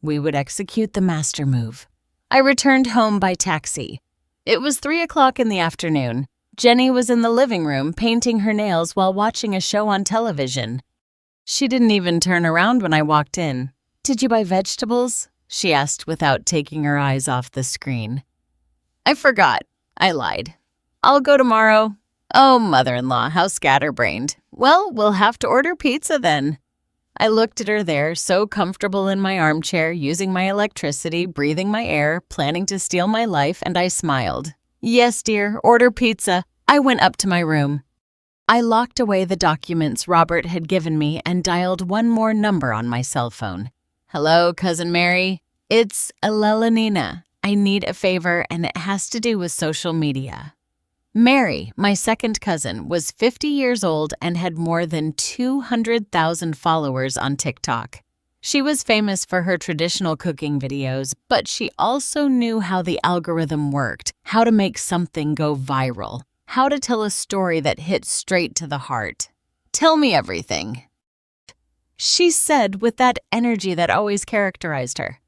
we would execute the master move. I returned home by taxi. It was 3 o'clock in the afternoon. Jenny was in the living room painting her nails while watching a show on television. She didn't even turn around when I walked in. Did you buy vegetables? She asked without taking her eyes off the screen. I forgot. I lied. I'll go tomorrow. Oh, mother-in-law, how scatterbrained. Well, we'll have to order pizza then. I looked at her there, so comfortable in my armchair, using my electricity, breathing my air, planning to steal my life, and I smiled. Yes, dear, order pizza. I went up to my room. I locked away the documents Robert had given me and dialed one more number on my cell phone. Hello, Cousin Mary. It's Elelenina. I need a favor, and it has to do with social media. Mary, my second cousin, was 50 years old and had more than 200,000 followers on TikTok. She was famous for her traditional cooking videos, but she also knew how the algorithm worked, how to make something go viral, how to tell a story that hit straight to the heart. Tell me everything, she said with that energy that always characterized her.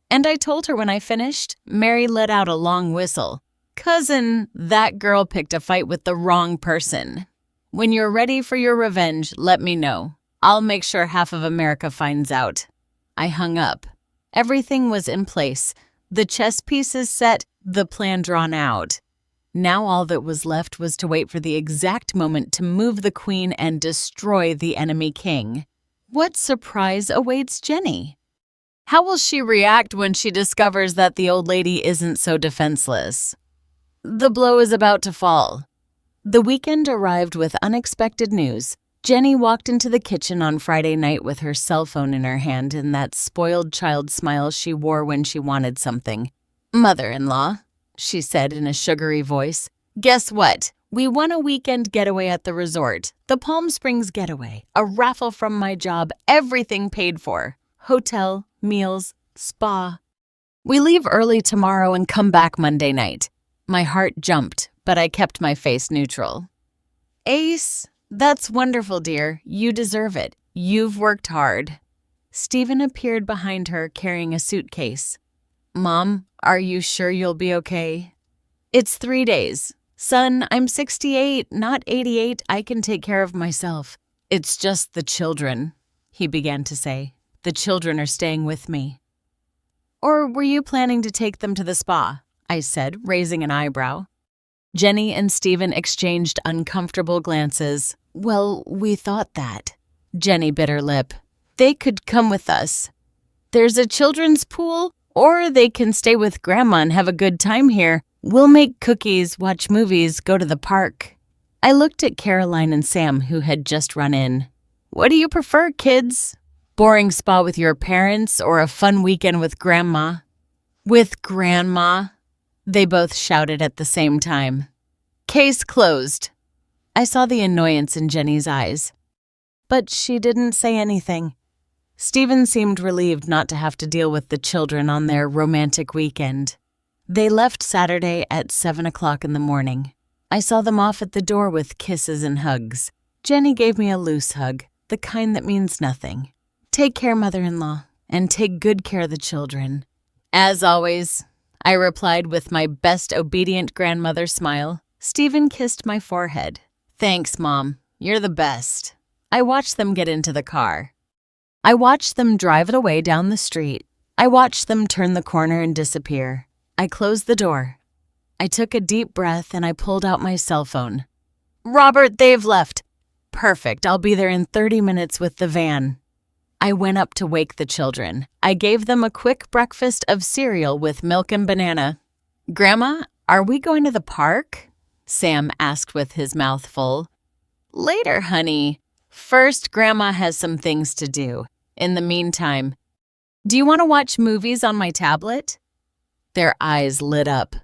And I told her when I finished. Mary let out a long whistle. Cousin, that girl picked a fight with the wrong person. When you're ready for your revenge, let me know. I'll make sure half of America finds out. I hung up. Everything was in place. The chess pieces set, the plan drawn out. Now all that was left was to wait for the exact moment to move the queen and destroy the enemy king. What surprise awaits Jenny? How will she react when she discovers that the old lady isn't so defenseless? The blow is about to fall. The weekend arrived with unexpected news. Jenny walked into the kitchen on Friday night with her cell phone in her hand and that spoiled child smile she wore when she wanted something. Mother-in-law, she said in a sugary voice, guess what? We won a weekend getaway at the resort. The Palm Springs getaway. A raffle from my job. Everything paid for. Hotel, meals, spa. We leave early tomorrow and come back Monday night. My heart jumped, but I kept my face neutral. Ace, that's wonderful, dear. You deserve it. You've worked hard. Stephen appeared behind her carrying a suitcase. Mom, are you sure you'll be okay? It's 3 days. Son, I'm 68, not 88. I can take care of myself. It's just the children, he began to say. The children are staying with me. Or were you planning to take them to the spa? I said, raising an eyebrow. Jenny and Stephen exchanged uncomfortable glances. Well, we thought that. Jenny bit her lip. They could come with us. There's a children's pool, or they can stay with Grandma and have a good time here. We'll make cookies, watch movies, go to the park. I looked at Caroline and Sam, who had just run in. What do you prefer, kids? Boring spa with your parents or a fun weekend with Grandma? With Grandma, they both shouted at the same time. Case closed. I saw the annoyance in Jenny's eyes, but she didn't say anything. Stephen seemed relieved not to have to deal with the children on their romantic weekend. They left Saturday at 7 o'clock in the morning. I saw them off at the door with kisses and hugs. Jenny gave me a loose hug, the kind that means nothing. Take care, mother-in-law, and take good care of the children. As always, I replied with my best obedient grandmother smile. Stephen kissed my forehead. Thanks, Mom. You're the best. I watched them get into the car. I watched them drive it away down the street. I watched them turn the corner and disappear. I closed the door. I took a deep breath and I pulled out my cell phone. Robert, they've left. Perfect. I'll be there in 30 minutes with the van. I went up to wake the children. I gave them a quick breakfast of cereal with milk and banana. Grandma, are we going to the park? Sam asked with his mouth full. Later, honey. First, Grandma has some things to do. In the meantime, do you want to watch movies on my tablet? Their eyes lit up.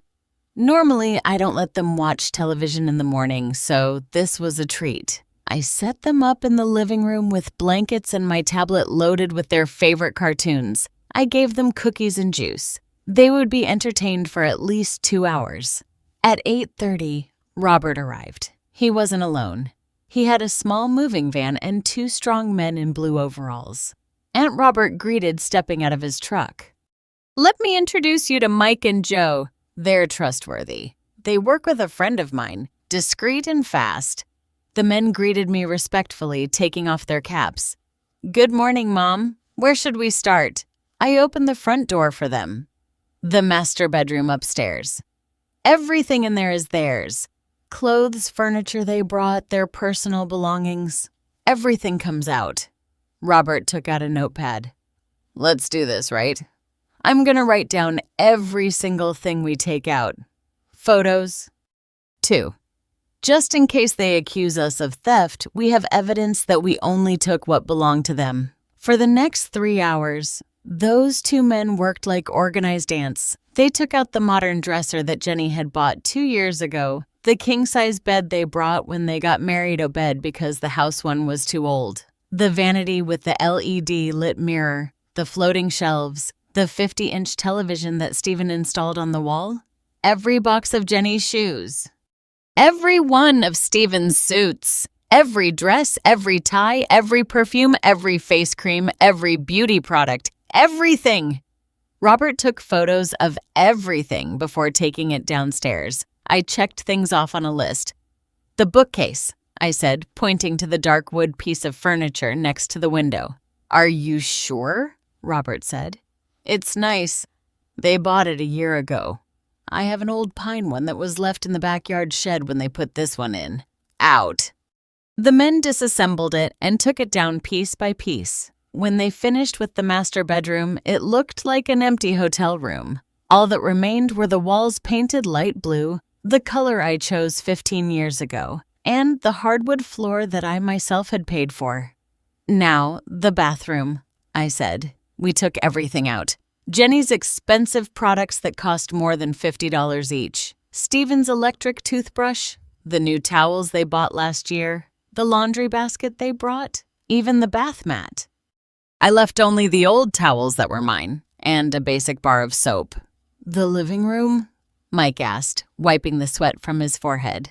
Normally, I don't let them watch television in the morning, so this was a treat. I set them up in the living room with blankets and my tablet loaded with their favorite cartoons. I gave them cookies and juice. They would be entertained for at least 2 hours. At 8:30, Robert arrived. He wasn't alone. He had a small moving van and 2 strong men in blue overalls. Aunt Robert greeted stepping out of his truck. Let me introduce you to Mike and Joe. They're trustworthy. They work with a friend of mine, discreet and fast. The men greeted me respectfully, taking off their caps. Good morning, Mom. Where should we start? I opened the front door for them. The master bedroom upstairs. Everything in there is theirs. Clothes, furniture they brought, their personal belongings. Everything comes out. Robert took out a notepad. Let's do this, right? I'm gonna write down every single thing we take out. Photos. 2. Just in case they accuse us of theft, we have evidence that we only took what belonged to them. For the next 3 hours, those 2 men worked like organized ants. They took out the modern dresser that Jenny had bought 2 years ago, the king-size bed they brought when they got married Obed because the house one was too old, the vanity with the LED lit mirror, the floating shelves, the 50-inch television that Stephen installed on the wall, every box of Jenny's shoes, every one of Stephen's suits, every dress, every tie, every perfume, every face cream, every beauty product, everything. Robert took photos of everything before taking it downstairs. I checked things off on a list. The bookcase, I said, pointing to the dark wood piece of furniture next to the window. Are you sure? Robert said. It's nice. They bought it a year ago. I have an old pine one that was left in the backyard shed when they put this one in. Out. The men disassembled it and took it down piece by piece. When they finished with the master bedroom, it looked like an empty hotel room. All that remained were the walls painted light blue, the color I chose 15 years ago, and the hardwood floor that I myself had paid for. Now, the bathroom, I said. We took everything out. Jenny's expensive products that cost more than $50 each, Stephen's electric toothbrush, the new towels they bought last year, the laundry basket they brought, even the bath mat. I left only the old towels that were mine, and a basic bar of soap. The living room? Mike asked, wiping the sweat from his forehead.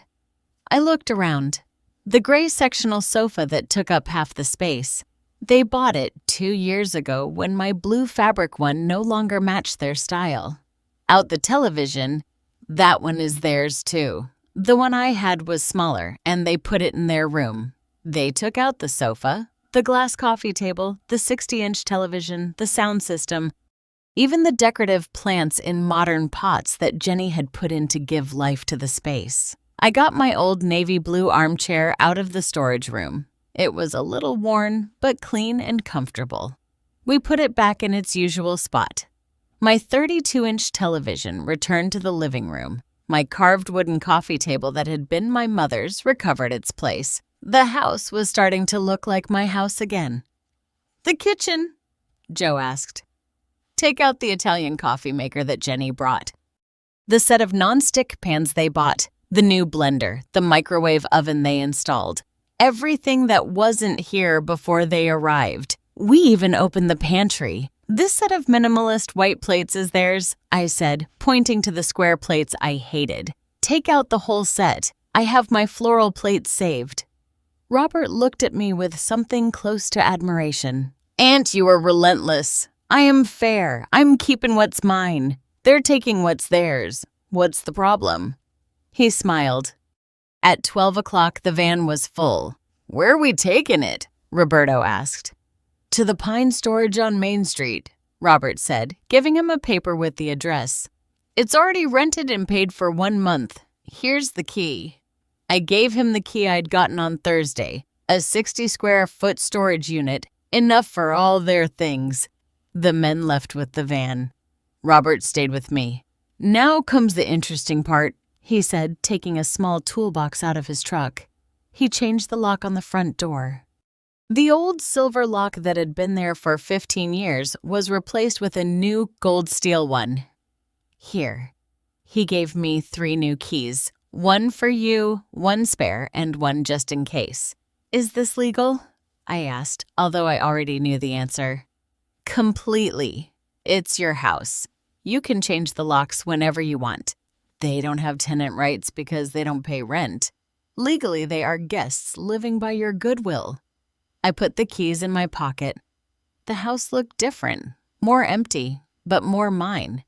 I looked around. The gray sectional sofa that took up half the space. They bought it 2 years ago when my blue fabric one no longer matched their style. Out the television, that one is theirs too. The one I had was smaller, and they put it in their room. They took out the sofa, the glass coffee table, the 60-inch television, the sound system, even the decorative plants in modern pots that Jenny had put in to give life to the space. I got my old navy blue armchair out of the storage room. It was a little worn, but clean and comfortable. We put it back in its usual spot. My 32-inch television returned to the living room. My carved wooden coffee table that had been my mother's recovered its place. The house was starting to look like my house again. The kitchen? Joe asked. Take out the Italian coffee maker that Jenny brought. The set of non-stick pans they bought, the new blender, the microwave oven they installed. Everything that wasn't here before they arrived. We even opened the pantry. This set of minimalist white plates is theirs, I said, pointing to the square plates I hated. Take out the whole set. I have my floral plates saved. Robert looked at me with something close to admiration. Aunt, you are relentless. I am fair. I'm keeping what's mine. They're taking what's theirs. What's the problem? He smiled. At 12 o'clock, the van was full. Where are we taking it? Roberto asked. To the Pine Storage on Main Street, Robert said, giving him a paper with the address. It's already rented and paid for 1 month. Here's the key. I gave him the key I'd gotten on Thursday, a 60-square-foot storage unit, enough for all their things. The men left with the van. Robert stayed with me. Now comes the interesting part, he said, taking a small toolbox out of his truck. He changed the lock on the front door. The old silver lock that had been there for 15 years was replaced with a new gold steel one. Here. He gave me 3 new keys. 1 for you, 1 spare, and 1 just in case. Is this legal? I asked, although I already knew the answer. Completely. It's your house. You can change the locks whenever you want. They don't have tenant rights because they don't pay rent. Legally, they are guests living by your goodwill. I put the keys in my pocket. The house looked different, more empty, but more mine.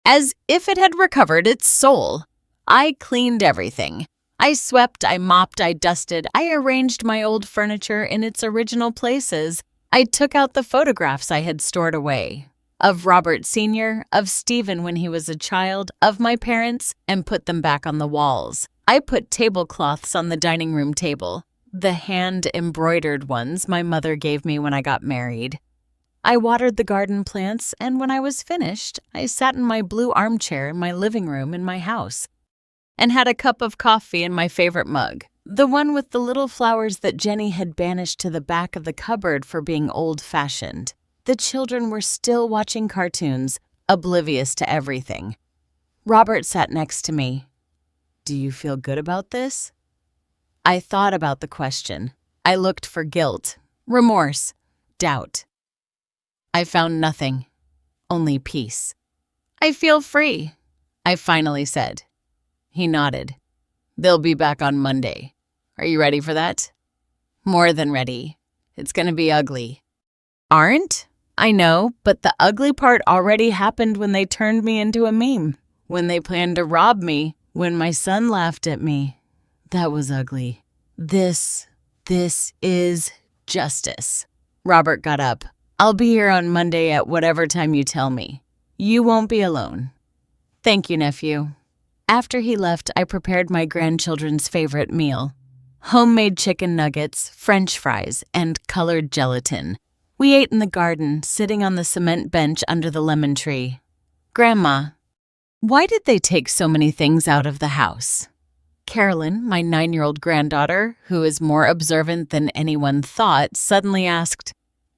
As if it had recovered its soul. I cleaned everything. I swept, I mopped, I dusted, I arranged my old furniture in its original places. I took out the photographs I had stored away. Of Robert Sr., of Stephen when he was a child, of my parents, and put them back on the walls. I put tablecloths on the dining room table. the hand-embroidered ones my mother gave me when I got married. I watered the garden plants, and when I was finished, I sat in my blue armchair in my living room in my house and had a cup of coffee in my favorite mug, the one with the little flowers that Jenny had banished to the back of the cupboard for being old-fashioned. The children were still watching cartoons, oblivious to everything. Robert sat next to me. "Do you feel good about this?" I thought about the question. I looked for guilt, remorse, doubt. I found nothing, only peace. "I feel free," I finally said. He nodded. "They'll be back on Monday. Are you ready for that?" "More than ready. It's going to be ugly." "Aren't? I know, but the ugly part already happened when they turned me into a meme. When they planned to rob me, when my son laughed at me. That was ugly. This is justice." Robert got up. "I'll be here on Monday at whatever time you tell me. You won't be alone." "Thank you, nephew." After he left, I prepared my grandchildren's favorite meal. Homemade chicken nuggets, French fries, and colored gelatin. We ate in the garden, sitting on the cement bench under the lemon tree. "Grandma, why did they take so many things out of the house?" Carolyn, my 9-year-old granddaughter, who is more observant than anyone thought, suddenly asked,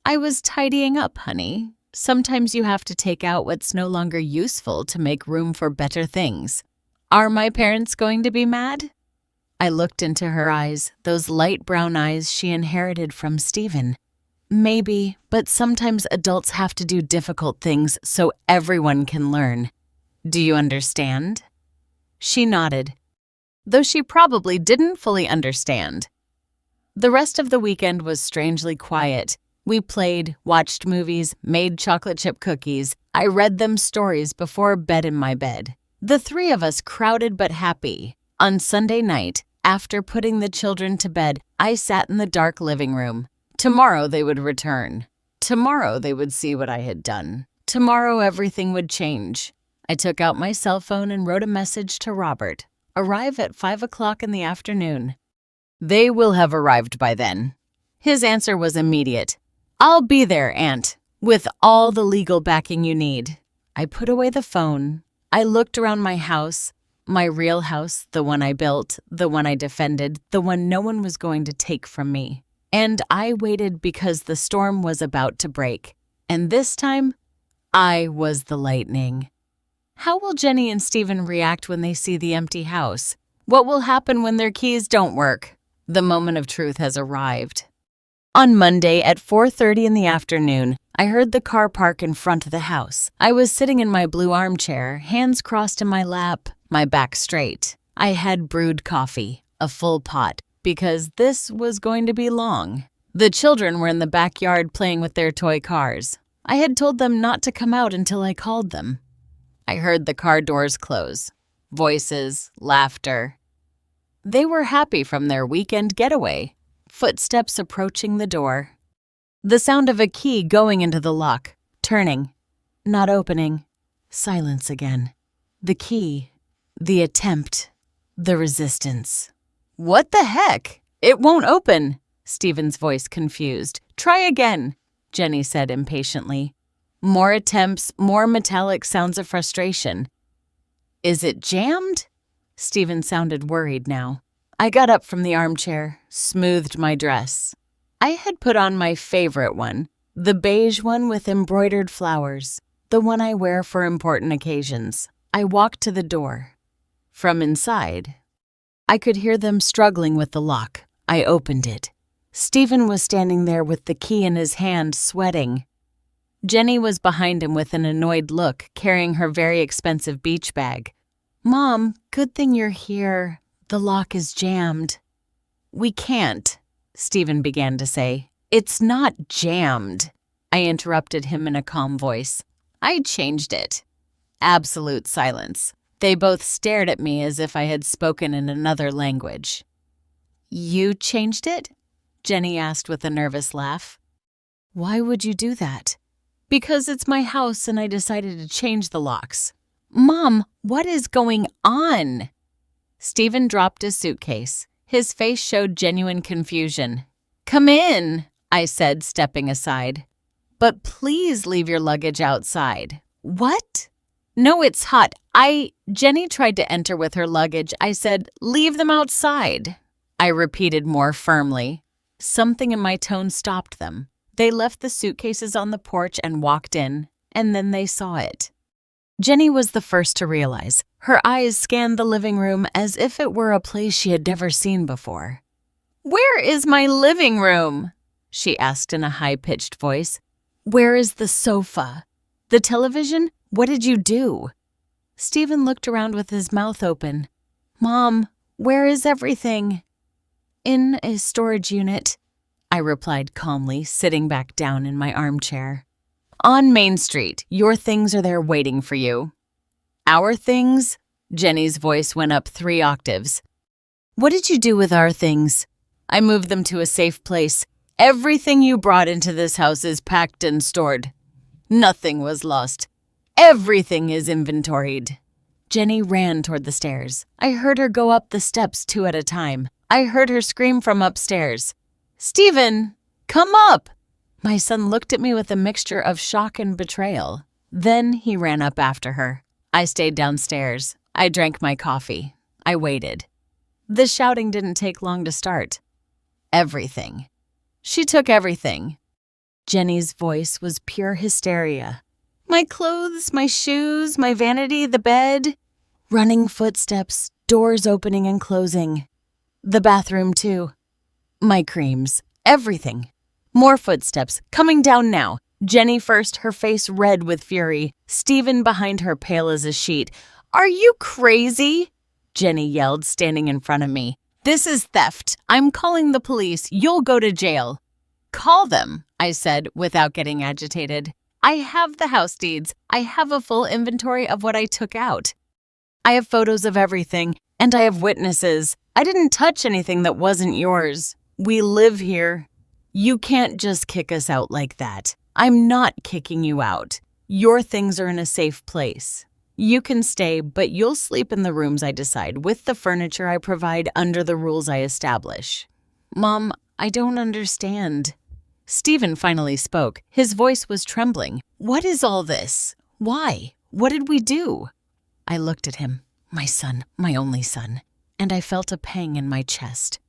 "I was tidying up, honey. Sometimes you have to take out what's no longer useful to make room for better things. Are my parents going to be mad?" I looked into her eyes, those light brown eyes she inherited from Stephen. "Maybe, but sometimes adults have to do difficult things so everyone can learn. Do you understand?" She nodded, though she probably didn't fully understand. The rest of the weekend was strangely quiet. We played, watched movies, made chocolate chip cookies. I read them stories before bed in my bed. The three of us crowded but happy. On Sunday night, after putting the children to bed, I sat in the dark living room. Tomorrow they would return. Tomorrow they would see what I had done. Tomorrow everything would change. I took out my cell phone and wrote a message to Robert. "Arrive at 5 o'clock in the afternoon." "They will have arrived by then." His answer was immediate. "I'll be there, Aunt, with all the legal backing you need." I put away the phone. I looked around my house, my real house, the one I built, the one I defended, the one no one was going to take from me. And I waited because the storm was about to break. And this time, I was the lightning. How will Jenny and Stephen react when they see the empty house? What will happen when their keys don't work? The moment of truth has arrived. On Monday at 4:30 in the afternoon, I heard the car park in front of the house. I was sitting in my blue armchair, hands crossed in my lap, my back straight. I had brewed coffee, a full pot, because this was going to be long. The children were in the backyard playing with their toy cars. I had told them not to come out until I called them. I heard the car doors close. Voices, laughter. They were happy from their weekend getaway. Footsteps approaching the door. The sound of a key going into the lock, turning, not opening. Silence again. The key, the attempt, the resistance. "What the heck? It won't open," Stephen's voice confused. "Try again," Jenny said impatiently. More attempts, more metallic sounds of frustration. "Is it jammed?" Stephen sounded worried now. I got up from the armchair, smoothed my dress. I had put on my favorite one, the beige one with embroidered flowers, the one I wear for important occasions. I walked to the door. From inside, I could hear them struggling with the lock. I opened it. Stephen was standing there with the key in his hand, sweating. Jenny was behind him with an annoyed look, carrying her very expensive beach bag. "Mom, good thing you're here. The lock is jammed." "We can't," Stephen began to say. "It's not jammed," I interrupted him in a calm voice. "I changed it." Absolute silence. They both stared at me as if I had spoken in another language. "You changed it?" Jenny asked with a nervous laugh. "Why would you do that?" "Because it's my house and I decided to change the locks." "Mom, what is going on?" Stephen dropped his suitcase. His face showed genuine confusion. "Come in," I said, stepping aside. "But please leave your luggage outside." "What?" "No, it's hot. Jenny tried to enter with her luggage. I said, leave them outside." I repeated more firmly. Something in my tone stopped them. They left the suitcases on the porch and walked in, and then they saw it. Jenny was the first to realize. Her eyes scanned the living room as if it were a place she had never seen before. "Where is my living room?" she asked in a high-pitched voice. "Where is the sofa? The television? What did you do?" Stephen looked around with his mouth open. "Mom, where is everything?" "In a storage unit," I replied calmly, sitting back down in my armchair. "On Main Street. Your things are there waiting for you." "Our things?" Jenny's voice went up 3 octaves. "What did you do with our things?" "I moved them to a safe place. Everything you brought into this house is packed and stored. Nothing was lost. Everything is inventoried." Jenny ran toward the stairs. I heard her go up the steps 2 at a time. I heard her scream from upstairs. "Stephen, come up!" My son looked at me with a mixture of shock and betrayal. Then he ran up after her. I stayed downstairs. I drank my coffee. I waited. The shouting didn't take long to start. Everything. She took everything. Jenny's voice was pure hysteria. My clothes, my shoes, my vanity, the bed. Running footsteps, doors opening and closing. The bathroom, too. My creams, everything. More footsteps, coming down now. Jenny first, her face red with fury. Stephen behind her, pale as a sheet. "Are you crazy?" Jenny yelled, standing in front of me. "This is theft. I'm calling the police. You'll go to jail." "Call them," I said, without getting agitated. "I have the house deeds. I have a full inventory of what I took out. I have photos of everything, and I have witnesses. I didn't touch anything that wasn't yours. We live here. You can't just kick us out like that. I'm not kicking you out. Your things are in a safe place. You can stay, but you'll sleep in the rooms I decide, with the furniture I provide under the rules I establish." "Mom, I don't understand." Stephen finally spoke. His voice was trembling. "What is all this? Why? What did we do?" I looked at him, my son, my only son, and I felt a pang in my chest.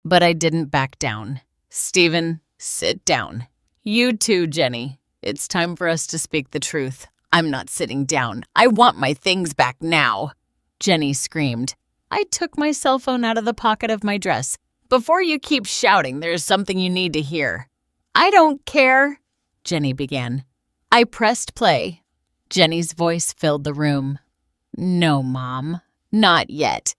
But I didn't back down. "Stephen, sit down. You too, Jenny. It's time for us to speak the truth. I'm not sitting down. I want my things back now," Jenny screamed. I took my cell phone out of the pocket of my dress. "Before you keep shouting, there's something you need to hear." "I don't care," Jenny began. I pressed play. Jenny's voice filled the room. "No, Mom, not yet.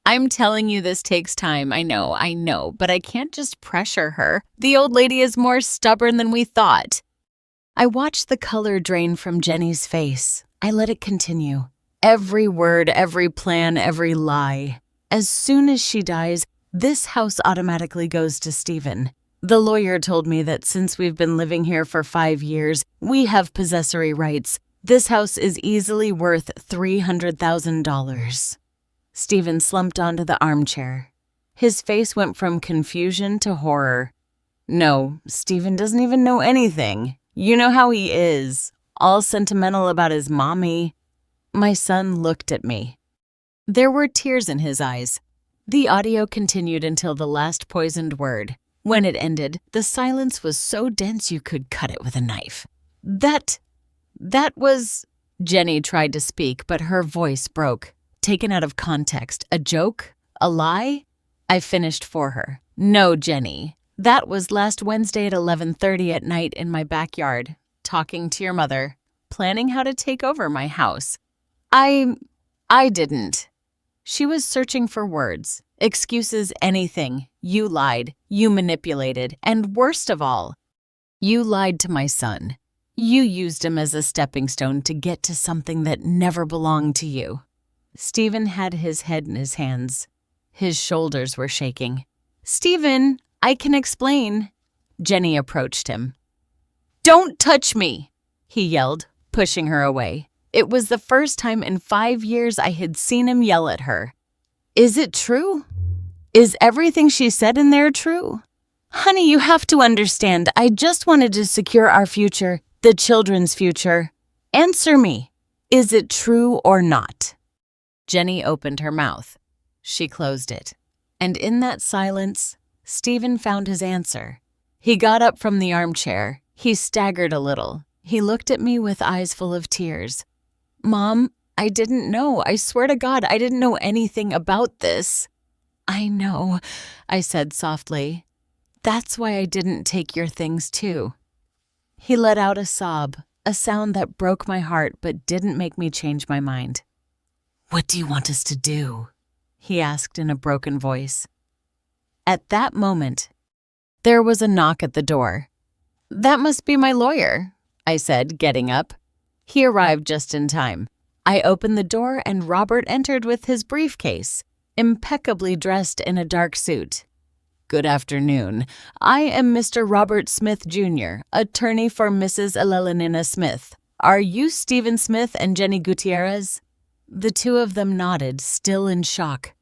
I'm telling you this takes time, I know, but I can't just pressure her. The old lady is more stubborn than we thought." I watched the color drain from Jenny's face. I let it continue. Every word, every plan, every lie. As soon as she dies, this house automatically goes to Stephen. The lawyer told me that since we've been living here for 5 years, we have possessory rights. This house is easily worth $300,000. Stephen slumped onto the armchair. His face went from confusion to horror. "No, Stephen doesn't even know anything. You know how he is, all sentimental about his mommy." My son looked at me. There were tears in his eyes. The audio continued until the last poisoned word. When it ended, the silence was so dense you could cut it with a knife. That was... Jenny tried to speak, but her voice broke. Taken out of context. A joke? A lie? I finished for her. "No, Jenny. That was last Wednesday at 11:30 at night in my backyard, talking to your mother, planning how to take over my house. I didn't." She was searching for words, excuses, anything. "You lied. You manipulated. And worst of all, you lied to my son. You used him as a stepping stone to get to something that never belonged to you." Stephen had his head in his hands. His shoulders were shaking. "Stephen, I can explain." Jenny approached him. "Don't touch me," he yelled, pushing her away. It was the first time in 5 years I had seen him yell at her. "Is it true? Is everything she said in there true? Honey, you have to understand, I just wanted to secure our future, the children's future. Answer me. Is it true or not? Jenny opened her mouth. She closed it. And in that silence, Stephen found his answer. He got up from the armchair. He staggered a little. He looked at me with eyes full of tears. Mom, I didn't know. I swear to God, I didn't know anything about this. I know, I said softly. That's why I didn't take your things too. He let out a sob, a sound that broke my heart but didn't make me change my mind. What do you want us to do? He asked in a broken voice. At that moment, there was a knock at the door. That must be my lawyer, I said, getting up. He arrived just in time. I opened the door and Robert entered with his briefcase, impeccably dressed in a dark suit. Good afternoon. I am Mr. Robert Smith, Jr., attorney for Mrs. Elelenina Smith. Are you Stephen Smith and Jenny Gutierrez? The two of them nodded, still in shock.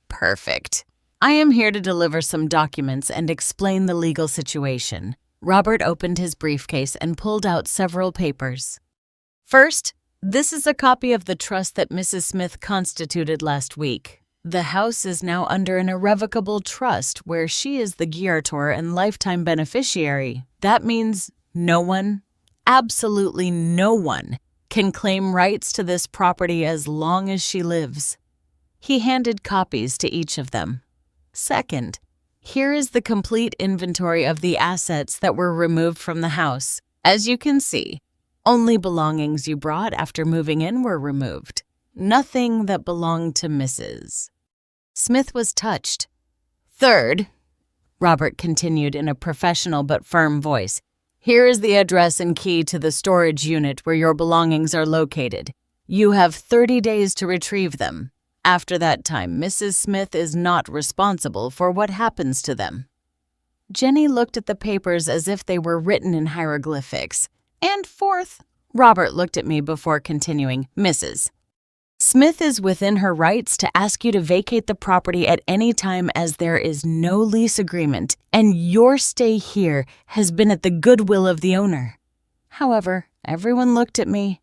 Perfect. I am here to deliver some documents and explain the legal situation. Robert opened his briefcase and pulled out several papers. First, this is a copy of the trust that Mrs. Smith constituted last week. The house is now under an irrevocable trust where she is the guarantor and lifetime beneficiary. That means no one, absolutely no one, can claim rights to this property as long as she lives. He handed copies to each of them. Second, here is the complete inventory of the assets that were removed from the house. As you can see, only belongings you brought after moving in were removed. Nothing that belonged to Mrs. Smith was touched. Third, Robert continued in a professional but firm voice, here is the address and key to the storage unit where your belongings are located. You have 30 days to retrieve them. After that time, Mrs. Smith is not responsible for what happens to them. Jenny looked at the papers as if they were written in hieroglyphics. And fourth, Robert looked at me before continuing, Mrs. Smith is within her rights to ask you to vacate the property at any time as there is no lease agreement, and your stay here has been at the goodwill of the owner. However, everyone looked at me.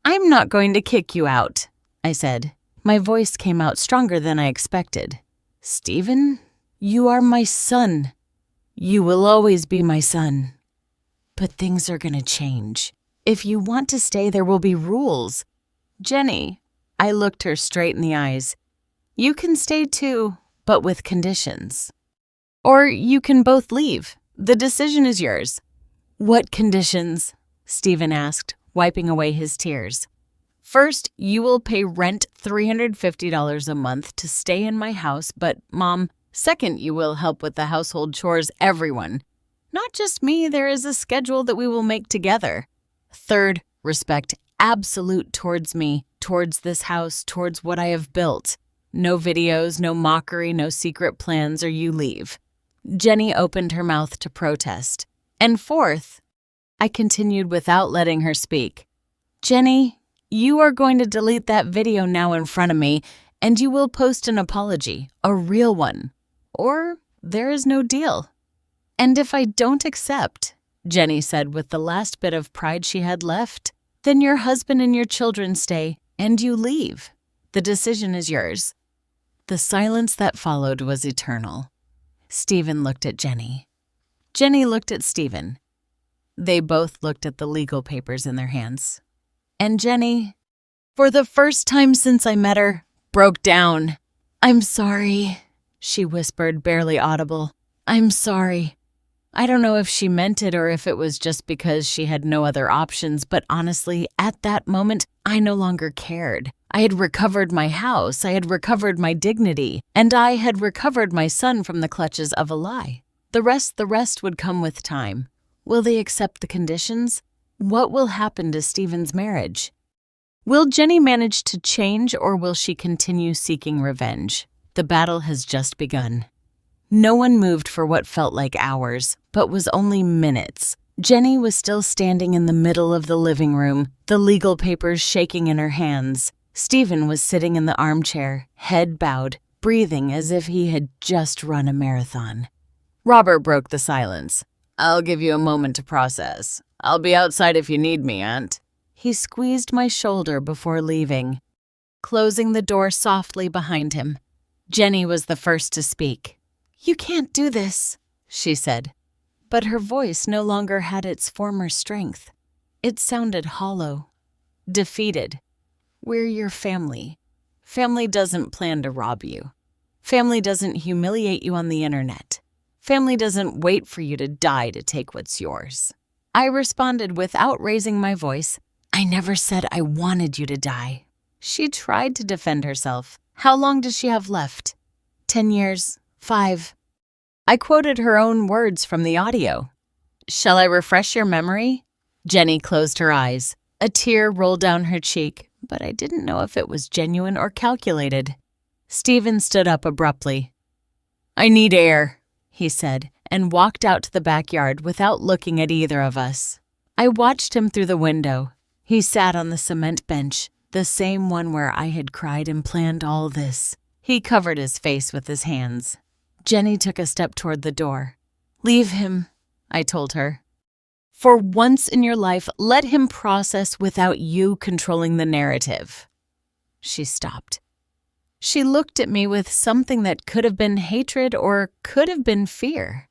I'm not going to kick you out, I said. My voice came out stronger than I expected. Stephen, you are my son. You will always be my son. But things are going to change. If you want to stay, there will be rules. Jenny, I looked her straight in the eyes. You can stay too, but with conditions. Or you can both leave. The decision is yours. What conditions? Stephen asked, wiping away his tears. First, you will pay rent $350 a month to stay in my house, but, Mom, second, you will help with the household chores, everyone. Not just me, there is a schedule that we will make together. Third, respect absolute towards me, towards this house, towards what I have built. No videos, no mockery, no secret plans, or you leave. Jenny opened her mouth to protest. And fourth, I continued without letting her speak. Jenny, you are going to delete that video now in front of me, and you will post an apology, a real one. Or there is no deal. And if I don't accept, Jenny said with the last bit of pride she had left, then your husband and your children stay, and you leave. The decision is yours. The silence that followed was eternal. Stephen looked at Jenny. Jenny looked at Stephen. They both looked at the legal papers in their hands. And Jenny, for the first time since I met her, broke down. I'm sorry, she whispered, barely audible. I'm sorry. I don't know if she meant it or if it was just because she had no other options, but honestly, at that moment, I no longer cared. I had recovered my house, I had recovered my dignity, and I had recovered my son from the clutches of a lie. The rest would come with time. Will they accept the conditions? What will happen to Stephen's marriage? Will Jenny manage to change, or will she continue seeking revenge? The battle has just begun. No one moved for what felt like hours, but was only minutes. Jenny was still standing in the middle of the living room, the legal papers shaking in her hands. Stephen was sitting in the armchair, head bowed, breathing as if he had just run a marathon. Robert broke the silence. "I'll give you a moment to process. I'll be outside if you need me, Aunt." He squeezed my shoulder before leaving, closing the door softly behind him. Jenny was the first to speak. "You can't do this," she said. But her voice no longer had its former strength. It sounded hollow, defeated. "We're your family. Family doesn't plan to rob you. Family doesn't humiliate you on the internet. Family doesn't wait for you to die to take what's yours." I responded without raising my voice. "I never said I wanted you to die." She tried to defend herself. "How long does she have left? 10 years? 5? I quoted her own words from the audio. "Shall I refresh your memory?" Jenny closed her eyes. A tear rolled down her cheek, but I didn't know if it was genuine or calculated. Stephen stood up abruptly. "I need air," he said, and walked out to the backyard without looking at either of us. I watched him through the window. He sat on the cement bench, the same one where I had cried and planned all this. He covered his face with his hands. Jenny took a step toward the door. "Leave him," I told her. "For once in your life, let him process without you controlling the narrative." She stopped. She looked at me with something that could have been hatred or could have been fear.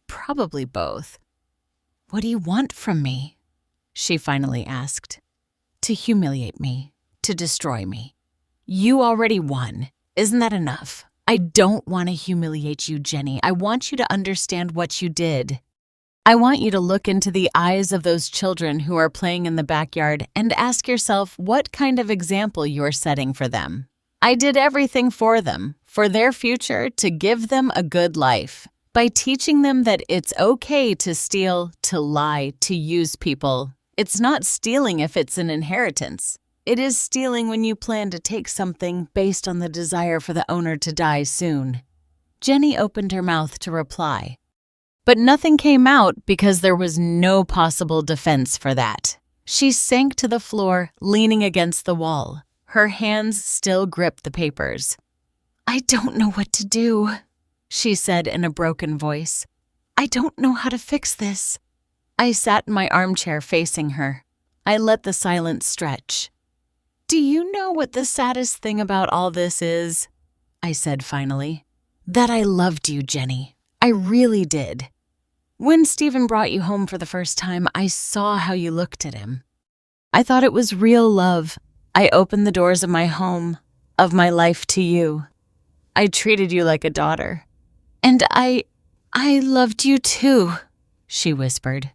Probably both. "What do you want from me?" she finally asked. "To humiliate me, to destroy me. You already won. Isn't that enough? I don't want to humiliate you, Jenny. I want you to understand what you did. I want you to look into the eyes of those children who are playing in the backyard and ask yourself what kind of example you're setting for them. I did everything for them, for their future, to give them a good life. By teaching them that it's okay to steal, to lie, to use people. It's not stealing if it's an inheritance. It is stealing when you plan to take something based on the desire for the owner to die soon." Jenny opened her mouth to reply, but nothing came out because there was no possible defense for that. She sank to the floor, leaning against the wall. Her hands still gripped the papers. "I don't know what to do," she said in a broken voice. "I don't know how to fix this." I sat in my armchair facing her. I let the silence stretch. "Do you know what the saddest thing about all this is?" I said finally. "That I loved you, Jenny. I really did. When Stephen brought you home for the first time, I saw how you looked at him. I thought it was real love. I opened the doors of my home, of my life to you. I treated you like a daughter. And I loved you too," she whispered.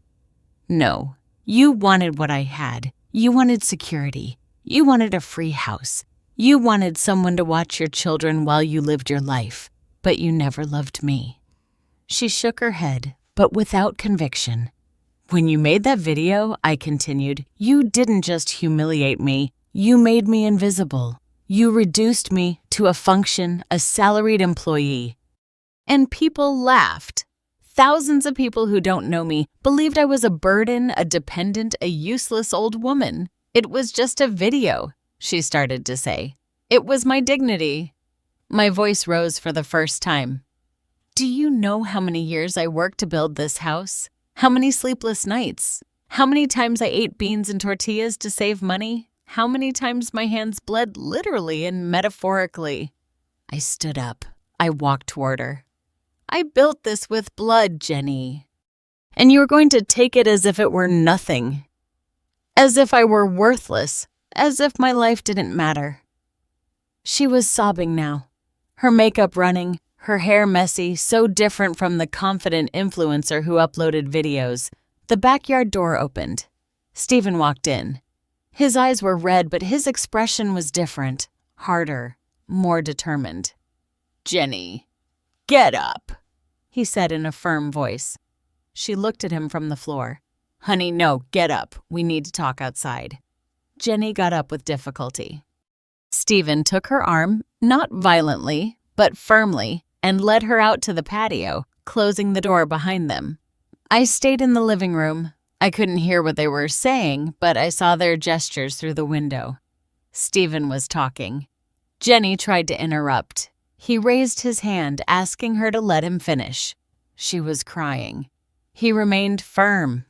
"No, you wanted what I had. You wanted security. You wanted a free house. You wanted someone to watch your children while you lived your life, but you never loved me." She shook her head, but without conviction. "When you made that video," I continued, "you didn't just humiliate me. You made me invisible. You reduced me to a function, a salaried employee." And people laughed. Thousands of people who don't know me believed I was a burden, a dependent, a useless old woman. "It was just a video," she started to say. "It was my dignity." My voice rose for the first time. "Do you know how many years I worked to build this house? How many sleepless nights? How many times I ate beans and tortillas to save money? How many times my hands bled literally and metaphorically?" I stood up. I walked toward her. "I built this with blood, Jenny. And you were going to take it as if it were nothing. As if I were worthless. As if my life didn't matter." She was sobbing now, her makeup running, her hair messy, so different from the confident influencer who uploaded videos. The backyard door opened. Stephen walked in. His eyes were red, but his expression was different, harder, more determined. "Jenny, get up," he said in a firm voice. She looked at him from the floor. "Honey, no, get up. We need to talk outside." Jenny got up with difficulty. Stephen took her arm, not violently, but firmly, and led her out to the patio, closing the door behind them. I stayed in the living room. I couldn't hear what they were saying, but I saw their gestures through the window. Stephen was talking. Jenny tried to interrupt. He raised his hand, asking her to let him finish. She was crying. He remained firm.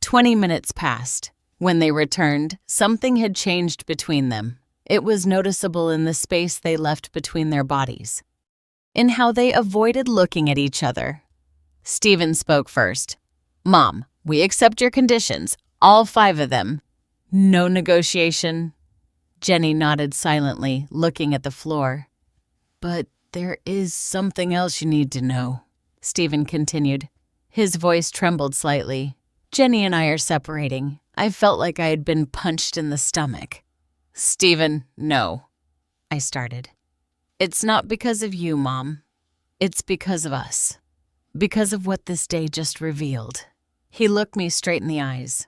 20 minutes passed. When they returned, something had changed between them. It was noticeable in the space they left between their bodies, in how they avoided looking at each other. Stephen spoke first. "Mom, we accept your conditions, all 5 of them. No negotiation." Jenny nodded silently, looking at the floor. "But there is something else you need to know," Stephen continued. His voice trembled slightly. "Jenny and I are separating. I felt like I had been punched in the stomach." "Stephen, no," I started. "It's not because of you, Mom. It's because of us. Because of what this day just revealed." He looked me straight in the eyes.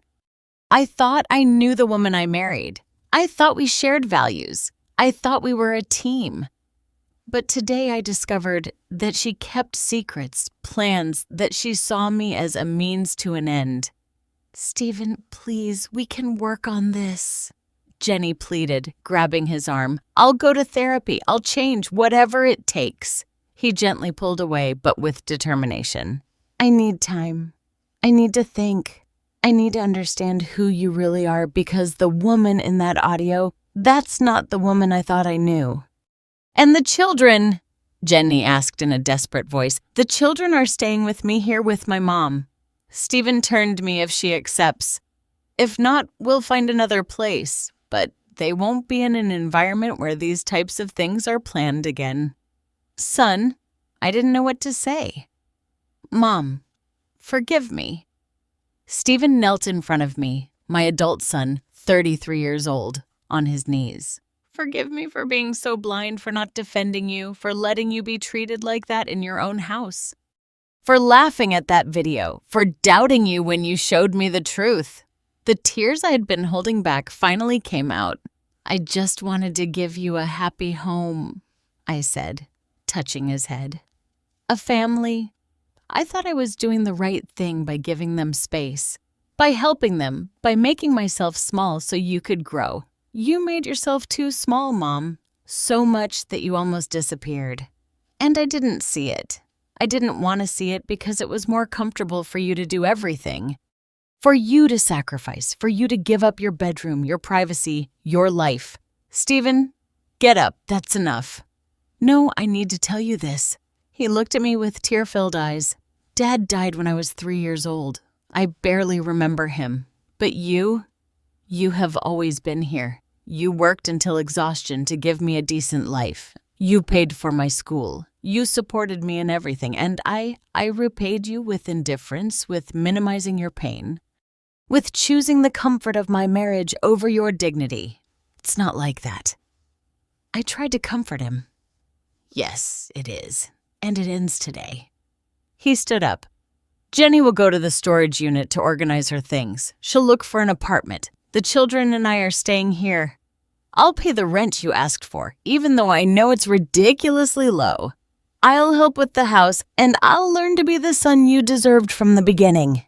"I thought I knew the woman I married. I thought we shared values. I thought we were a team. But today I discovered that she kept secrets, plans, that she saw me as a means to an end." "Stephen, please, we can work on this," Jenny pleaded, grabbing his arm. "I'll go to therapy. I'll change, whatever it takes." He gently pulled away, but with determination. "I need time. I need to think. I need to understand who you really are, because the woman in that audio, that's not the woman I thought I knew." "And the children?" Jenny asked in a desperate voice. "The children are staying with me here with my mom. Stephen turned me if she accepts. If not, we'll find another place, but they won't be in an environment where these types of things are planned again." "Son," I didn't know what to say. "Mom, forgive me." Stephen knelt in front of me, my adult son, 33 years old, on his knees. "Forgive me for being so blind, for not defending you, for letting you be treated like that in your own house. For laughing at that video, for doubting you when you showed me the truth." The tears I had been holding back finally came out. "I just wanted to give you a happy home," I said, touching his head. "A family. I thought I was doing the right thing by giving them space, by helping them, by making myself small so you could grow. You made yourself too small, Mom, so much that you almost disappeared. And I didn't see it. I didn't want to see it because it was more comfortable for you to do everything. For you to sacrifice, for you to give up your bedroom, your privacy, your life. Stephen, get up, that's enough." "No, I need to tell you this." He looked at me with tear-filled eyes. "Dad died when I was 3 years old. I barely remember him. But you have always been here. You worked until exhaustion to give me a decent life. You paid for my school. You supported me in everything, and I repaid you with indifference, with minimizing your pain, with choosing the comfort of my marriage over your dignity. It's not like that." I tried to comfort him. "Yes, it is, and it ends today." He stood up. "Jenny will go to the storage unit to organize her things. She'll look for an apartment. The children and I are staying here. I'll pay the rent you asked for, even though I know it's ridiculously low. I'll help with the house, and I'll learn to be the son you deserved from the beginning."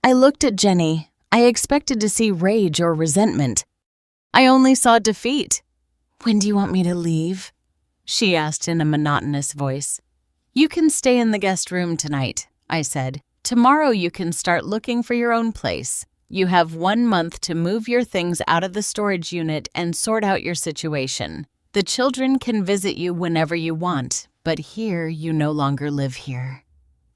I looked at Jenny. I expected to see rage or resentment. I only saw defeat. "When do you want me to leave?" she asked in a monotonous voice. "You can stay in the guest room tonight," I said. "Tomorrow you can start looking for your own place. You have 1 month to move your things out of the storage unit and sort out your situation. The children can visit you whenever you want, but here you no longer live here."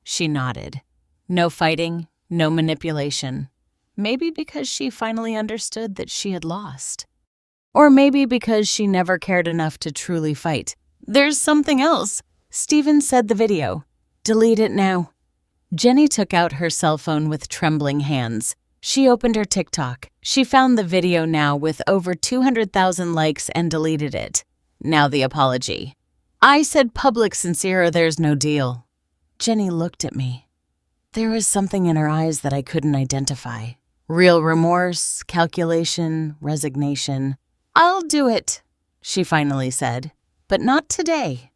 She nodded. No fighting, no manipulation. Maybe because she finally understood that she had lost. Or maybe because she never cared enough to truly fight. "There's something else. Stephen said the video. Delete it now." Jenny took out her cell phone with trembling hands. She opened her TikTok. She found the video now with over 200,000 likes and deleted it. Now the apology. "I said public sincere or there's no deal." Jenny looked at me. There was something in her eyes that I couldn't identify. Real remorse, calculation, resignation. "I'll do it," she finally said, "but not today.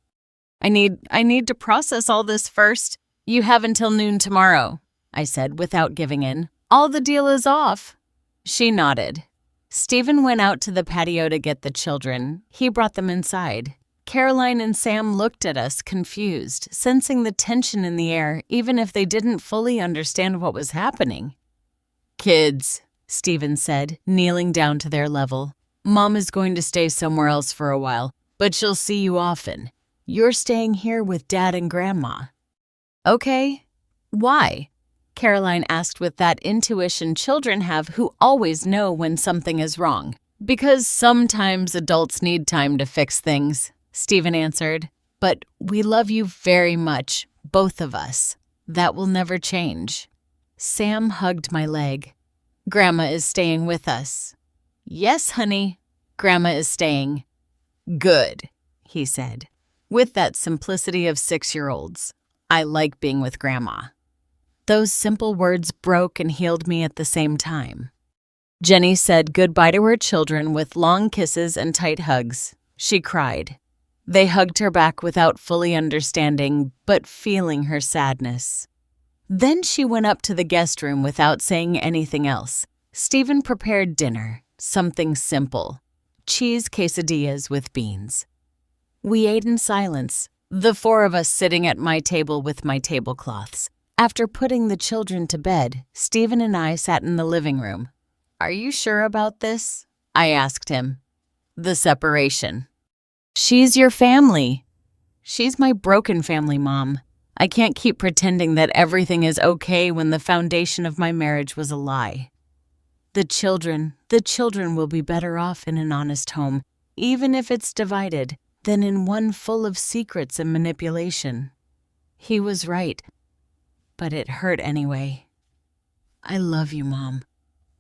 I need to process all this first." "You have until noon tomorrow," I said without giving in. "All the deal is off." She nodded. Stephen went out to the patio to get the children. He brought them inside. Caroline and Sam looked at us, confused, sensing the tension in the air, even if they didn't fully understand what was happening. "Kids," Stephen said, kneeling down to their level. "Mom is going to stay somewhere else for a while, but she'll see you often. You're staying here with Dad and Grandma." "Okay. Why?" Caroline asked with that intuition children have who always know when something is wrong. "Because sometimes adults need time to fix things," Stephen answered. "But we love you very much, both of us. That will never change." Sam hugged my leg. "Grandma is staying with us." "Yes, honey, Grandma is staying." "Good," he said, with that simplicity of 6-year-olds. "I like being with Grandma." Those simple words broke and healed me at the same time. Jenny said goodbye to her children with long kisses and tight hugs. She cried. They hugged her back without fully understanding, but feeling her sadness. Then she went up to the guest room without saying anything else. Stephen prepared dinner, something simple. Cheese quesadillas with beans. We ate in silence, the 4 of us sitting at my table with my tablecloths. After putting the children to bed, Stephen and I sat in the living room. "Are you sure about this?" I asked him. "The separation." "She's your family." "She's my broken family, Mom. I can't keep pretending that everything is okay when the foundation of my marriage was a lie. The children will be better off in an honest home, even if it's divided, than in one full of secrets and manipulation." He was right, but it hurt anyway. "I love you, Mom,"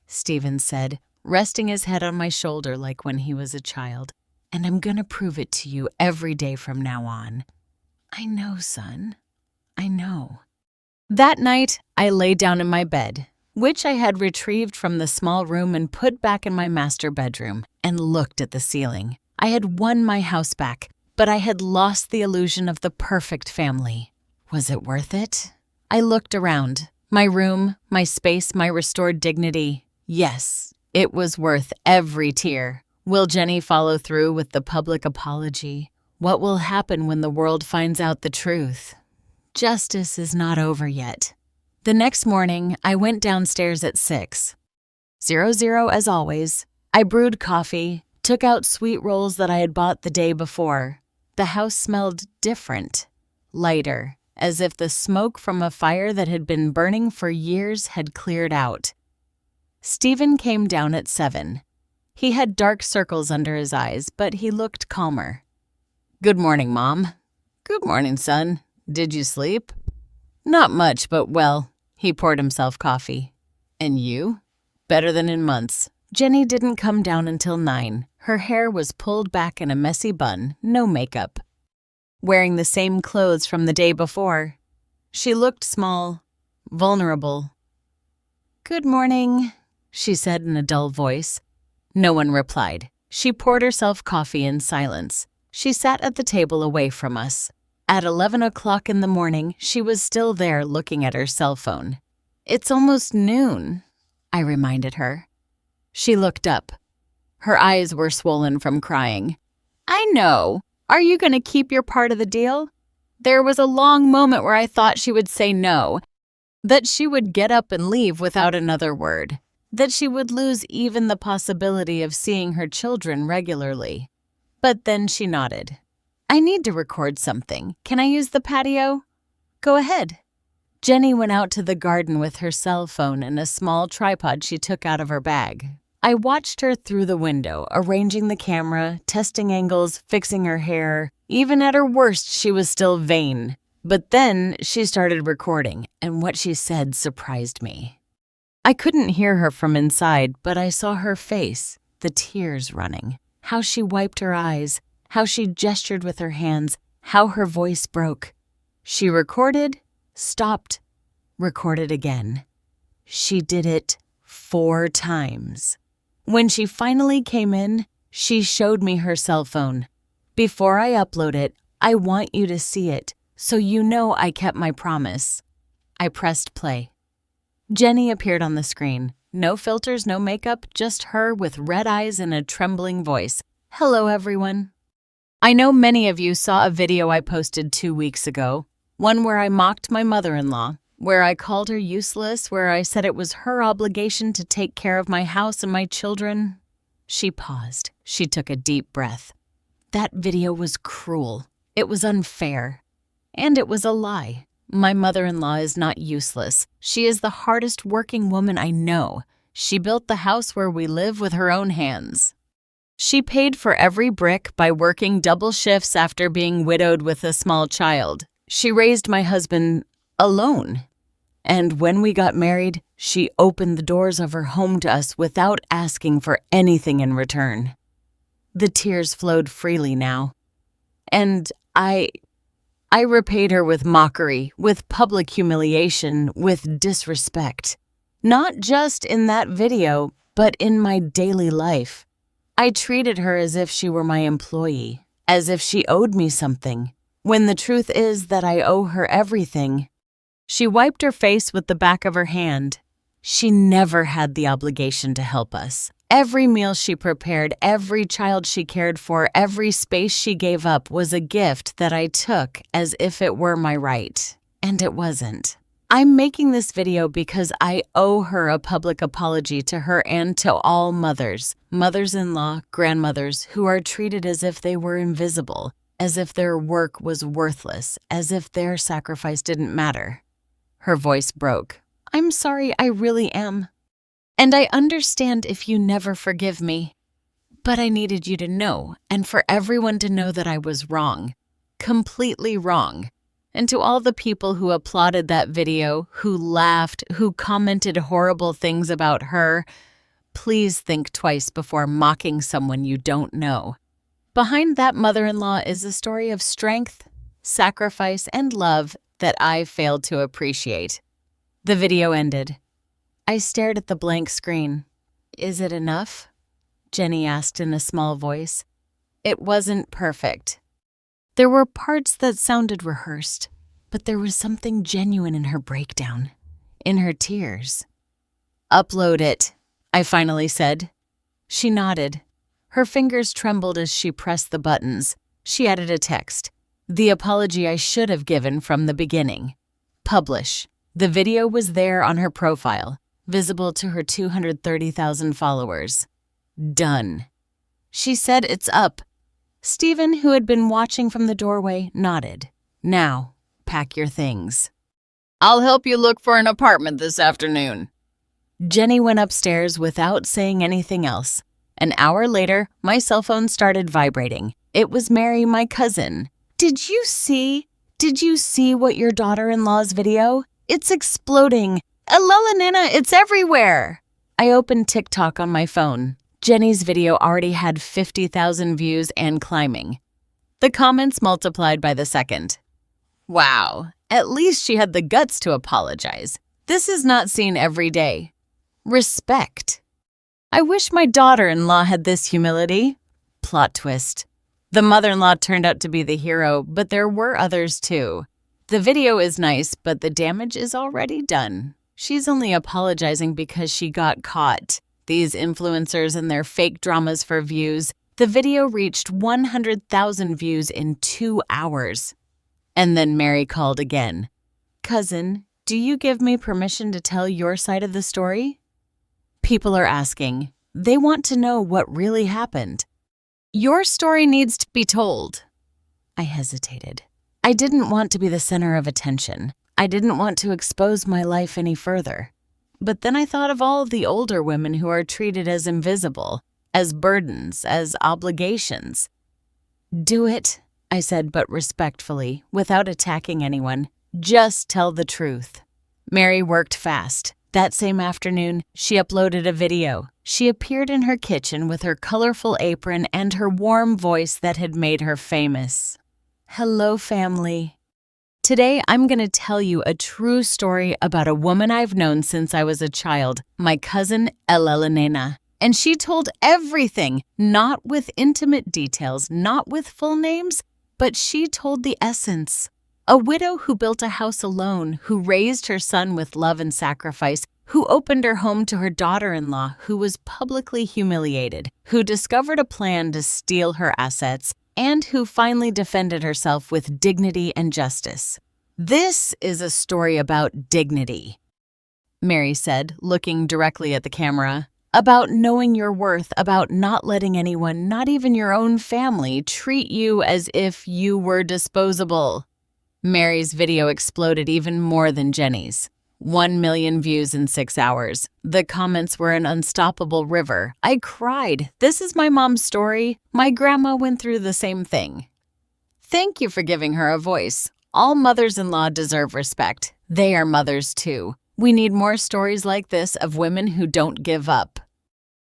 Stephen said, resting his head on my shoulder like when he was a child. "And I'm gonna prove it to you every day from now on." "I know, son. I know." That night, I lay down in my bed, which I had retrieved from the small room and put back in my master bedroom, and looked at the ceiling. I had won my house back, but I had lost the illusion of the perfect family. Was it worth it? I looked around. My room, my space, my restored dignity. Yes, it was worth every tear. Will Jenny follow through with the public apology? What will happen when the world finds out the truth? Justice is not over yet. The next morning, I went downstairs at 6. 00 as always. I brewed coffee, took out sweet rolls that I had bought the day before. The house smelled different, lighter, as if the smoke from a fire that had been burning for years had cleared out. Stephen came down at 7. He had dark circles under his eyes, but he looked calmer. "Good morning, Mom." "Good morning, son. Did you sleep?" "Not much, but well." He poured himself coffee. "And you?" "Better than in months." Jenny didn't come down until 9. Her hair was pulled back in a messy bun, no makeup. Wearing the same clothes from the day before. She looked small, vulnerable. "Good morning," she said in a dull voice. No one replied. She poured herself coffee in silence. She sat at the table away from us. At 11 o'clock in the morning, she was still there looking at her cell phone. "It's almost noon," I reminded her. She looked up. Her eyes were swollen from crying. "I know. Are you going to keep your part of the deal?" There was a long moment where I thought she would say no, that she would get up and leave without another word, that she would lose even the possibility of seeing her children regularly. But then she nodded. "I need to record something. Can I use the patio?" "Go ahead." Jenny went out to the garden with her cell phone and a small tripod she took out of her bag. I watched her through the window, arranging the camera, testing angles, fixing her hair. Even at her worst, she was still vain. But then she started recording, and what she said surprised me. I couldn't hear her from inside, but I saw her face, the tears running, how she wiped her eyes, how she gestured with her hands, how her voice broke. She recorded, stopped, recorded again. She did it 4 times. When she finally came in, she showed me her cell phone. "Before I upload it, I want you to see it, so you know I kept my promise." I pressed play. Jenny appeared on the screen. No filters, no makeup, just her with red eyes and a trembling voice. "Hello, everyone." I know many of you saw a video I posted 2 weeks ago, one where I mocked my mother-in-law, where I called her useless, where I said it was her obligation to take care of my house and my children. She paused. She took a deep breath. That video was cruel. It was unfair. And it was a lie. My mother-in-law is not useless. She is the hardest working woman I know. She built the house where we live with her own hands. She paid for every brick by working double shifts after being widowed with a small child. She raised my husband alone. And when we got married, she opened the doors of her home to us without asking for anything in return. The tears flowed freely now. And I repaid her with mockery, with public humiliation, with disrespect. Not just in that video, but in my daily life. I treated her as if she were my employee, as if she owed me something, when the truth is that I owe her everything. She wiped her face with the back of her hand. She never had the obligation to help us. Every meal she prepared, every child she cared for, every space she gave up was a gift that I took as if it were my right. And it wasn't. I'm making this video because I owe her a public apology, to her and to all mothers, mothers-in-law, grandmothers who are treated as if they were invisible, as if their work was worthless, as if their sacrifice didn't matter. Her voice broke. I'm sorry, I really am. And I understand if you never forgive me. But I needed you to know, and for everyone to know that I was wrong. Completely wrong. And to all the people who applauded that video, who laughed, who commented horrible things about her, please think twice before mocking someone you don't know. Behind that mother-in-law is a story of strength, sacrifice, and love that I failed to appreciate. The video ended. I stared at the blank screen. Is it enough? Jenny asked in a small voice. It wasn't perfect. There were parts that sounded rehearsed, but there was something genuine in her breakdown, in her tears. Upload it, I finally said. She nodded. Her fingers trembled as she pressed the buttons. She added a text. The apology I should have given from the beginning. Publish. The video was there on her profile, visible to her 230,000 followers. Done. She said it's up. Stephen, who had been watching from the doorway, nodded. Now, pack your things. I'll help you look for an apartment this afternoon. Jenny went upstairs without saying anything else. An hour later, my cell phone started vibrating. It was Mary, my cousin. Did you see what your daughter-in-law's video? It's exploding. Elela Nana, it's everywhere. I opened TikTok on my phone. Jenny's video already had 50,000 views and climbing. The comments multiplied by the second. Wow, at least she had the guts to apologize. This is not seen every day. Respect. I wish my daughter-in-law had this humility. Plot twist. The mother-in-law turned out to be the hero, but there were others too. The video is nice, but the damage is already done. She's only apologizing because she got caught. These influencers and their fake dramas for views. The video reached 100,000 views in 2 hours. And then Mary called again. Cousin, do you give me permission to tell your side of the story? People are asking. They want to know what really happened. Your story needs to be told. I hesitated. I didn't want to be the center of attention. I didn't want to expose my life any further. But then I thought of all the older women who are treated as invisible, as burdens, as obligations. Do it, I said, but respectfully, without attacking anyone. Just tell the truth. Mary worked fast. That same afternoon, she uploaded a video. She appeared in her kitchen with her colorful apron and her warm voice that had made her famous. Hello, family. Today, I'm going to tell you a true story about a woman I've known since I was a child, my cousin Elela Nana. And she told everything, not with intimate details, not with full names, but she told the essence. A widow who built a house alone, who raised her son with love and sacrifice, who opened her home to her daughter-in-law, who was publicly humiliated, who discovered a plan to steal her assets, and who finally defended herself with dignity and justice. "This is a story about dignity," Mary said, looking directly at the camera. "About knowing your worth, about not letting anyone, not even your own family, treat you as if you were disposable." Mary's video exploded even more than Jenny's. 1 million views in 6 hours. The comments were an unstoppable river. "I cried. This is my mom's story. My grandma went through the same thing." Thank you for giving her a voice. All mothers-in-law deserve respect. They are mothers too. We need more stories like this of women who don't give up.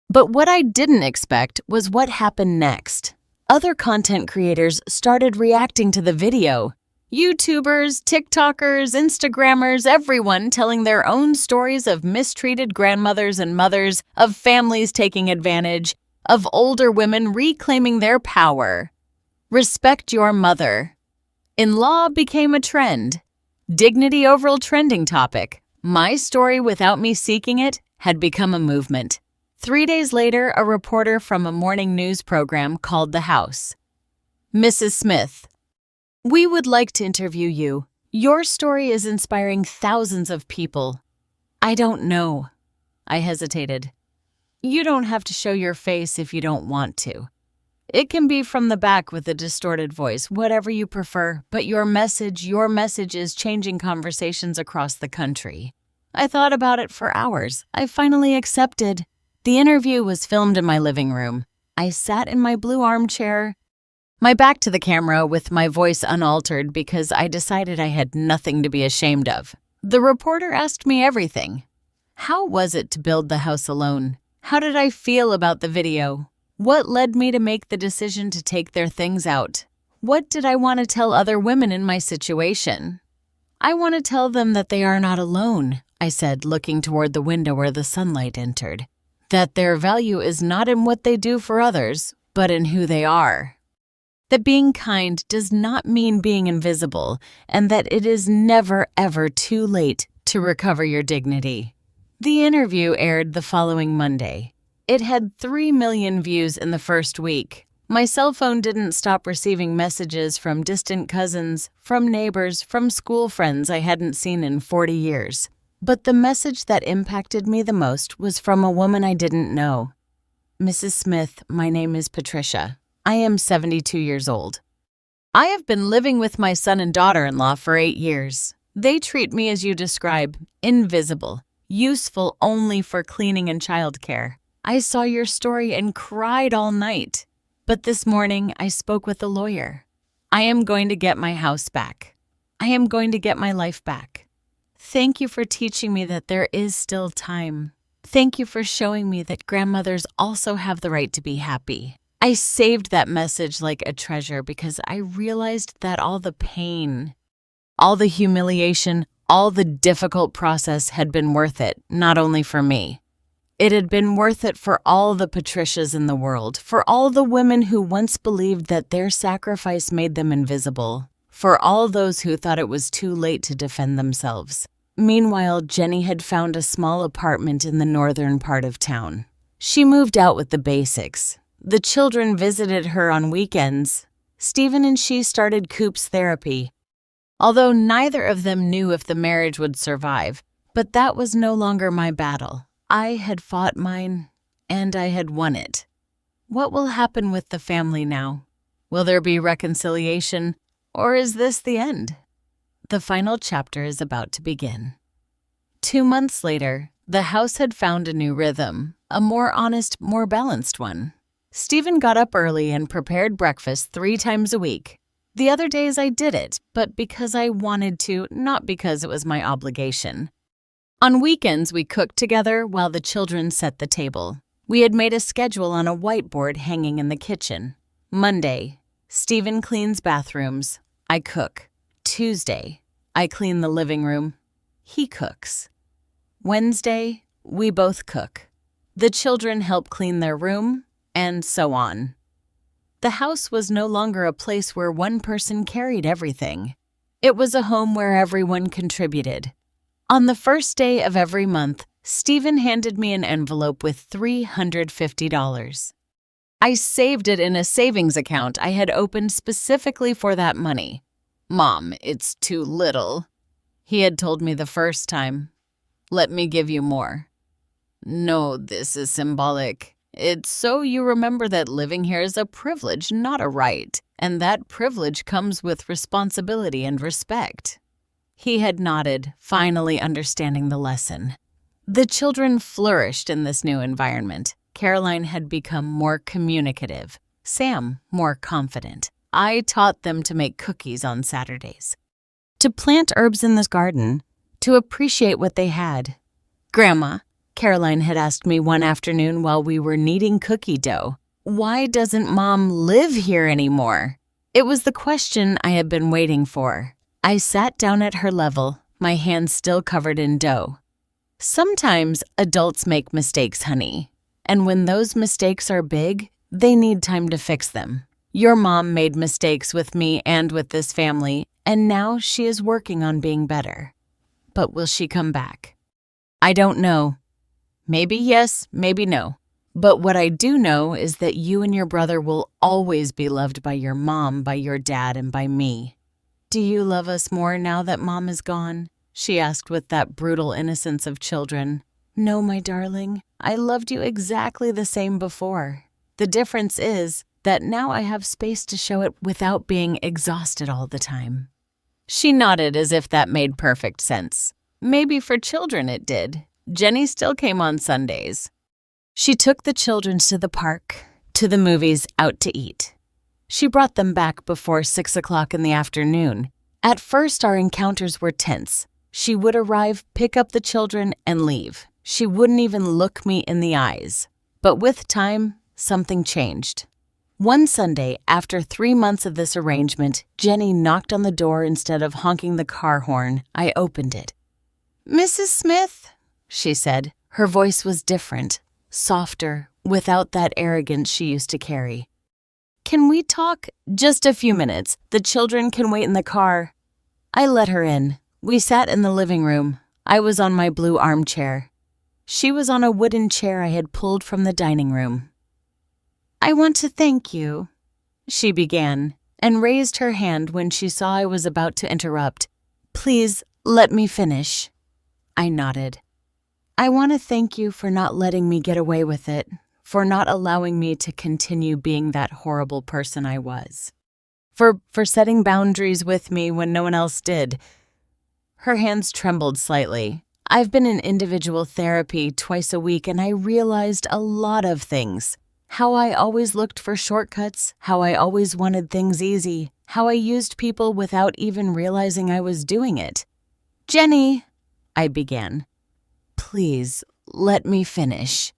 But what I didn't expect was what happened next. Other content creators started reacting to the video. YouTubers, TikTokers, Instagrammers, everyone telling their own stories of mistreated grandmothers and mothers, of families taking advantage, of older women reclaiming their power. Respect your mother. In-law became a trend. Dignity overall trending topic. My story without me seeking it had become a movement. 3 days later, a reporter from a morning news program called the house. "Mrs. Smith, we would like to interview you. Your story is inspiring thousands of people." "I don't know." I hesitated. "You don't have to show your face if you don't want to. It can be from the back with a distorted voice, whatever you prefer, but your message is changing conversations across the country." I thought about it for hours. I finally accepted. The interview was filmed in my living room. I sat in my blue armchair, my back to the camera with my voice unaltered because I decided I had nothing to be ashamed of. The reporter asked me everything. How was it to build the house alone? How did I feel about the video? What led me to make the decision to take their things out? What did I want to tell other women in my situation? "I want to tell them that they are not alone," I said, looking toward the window where the sunlight entered. "That their value is not in what they do for others, but in who they are. That being kind does not mean being invisible, and that it is never, ever too late to recover your dignity." The interview aired the following Monday. It had 3 million views in the first week. My cell phone didn't stop receiving messages from distant cousins, from neighbors, from school friends I hadn't seen in 40 years. But the message that impacted me the most was from a woman I didn't know. "Mrs. Smith, my name is Patricia. I am 72 years old. I have been living with my son and daughter-in-law for 8 years. They treat me as you describe, invisible, useful only for cleaning and childcare. I saw your story and cried all night. But this morning I spoke with a lawyer. I am going to get my house back. I am going to get my life back. Thank you for teaching me that there is still time. Thank you for showing me that grandmothers also have the right to be happy." I saved that message like a treasure because I realized that all the pain, all the humiliation, all the difficult process had been worth it, not only for me. It had been worth it for all the Patricias in the world, for all the women who once believed that their sacrifice made them invisible, for all those who thought it was too late to defend themselves. Meanwhile, Jenny had found a small apartment in the northern part of town. She moved out with the basics. The children visited her on weekends. Stephen and she started Coop's therapy, although neither of them knew if the marriage would survive. But that was no longer my battle. I had fought mine, and I had won it. What will happen with the family now? Will there be reconciliation, or is this the end? The final chapter is about to begin. 2 months later, the house had found a new rhythm, a more honest, more balanced one. Stephen got up early and prepared breakfast 3 times a week. The other days I did it, but because I wanted to, not because it was my obligation. On weekends, we cooked together while the children set the table. We had made a schedule on a whiteboard hanging in the kitchen. Monday, Stephen cleans bathrooms. I cook. Tuesday, I clean the living room. He cooks. Wednesday, we both cook. The children help clean their room, and so on. The house was no longer a place where one person carried everything. It was a home where everyone contributed. On the first day of every month, Stephen handed me an envelope with $350. I saved it in a savings account I had opened specifically for that money. Mom, it's too little. He had told me the first time. Let me give you more. No, this is symbolic. It's so you remember that living here is a privilege, not a right, and that privilege comes with responsibility and respect. He had nodded, finally understanding the lesson. The children flourished in this new environment. Caroline had become more communicative, Sam more confident. I taught them to make cookies on Saturdays, to plant herbs in this garden, to appreciate what they had. Grandma, Caroline had asked me one afternoon while we were kneading cookie dough, why doesn't Mom live here anymore? It was the question I had been waiting for. I sat down at her level, my hands still covered in dough. Sometimes adults make mistakes, honey, and when those mistakes are big, they need time to fix them. Your mom made mistakes with me and with this family, and now she is working on being better. But will she come back? I don't know. Maybe yes, maybe no. But what I do know is that you and your brother will always be loved by your mom, by your dad, and by me. Do you love us more now that Mom is gone? She asked with that brutal innocence of children. No, my darling. I loved you exactly the same before. The difference is that now I have space to show it without being exhausted all the time. She nodded as if that made perfect sense. Maybe for children it did. Jenny still came on Sundays. She took the children to the park, to the movies, out to eat. She brought them back before 6 o'clock in the afternoon. At first, our encounters were tense. She would arrive, pick up the children, and leave. She wouldn't even look me in the eyes. But with time, something changed. One Sunday, after 3 months of this arrangement, Jenny knocked on the door instead of honking the car horn. I opened it. Mrs. Smith, she said. Her voice was different, softer, without that arrogance she used to carry. Can we talk? Just a few minutes. The children can wait in the car. I let her in. We sat in the living room. I was on my blue armchair. She was on a wooden chair I had pulled from the dining room. I want to thank you, she began, and raised her hand when she saw I was about to interrupt. Please, let me finish. I nodded. I want to thank you for not letting me get away with it, for not allowing me to continue being that horrible person I was, for setting boundaries with me when no one else did. Her hands trembled slightly. I've been in individual therapy twice a week, and I realized a lot of things. How I always looked for shortcuts, how I always wanted things easy, how I used people without even realizing I was doing it. Jenny, I began. Please, let me finish,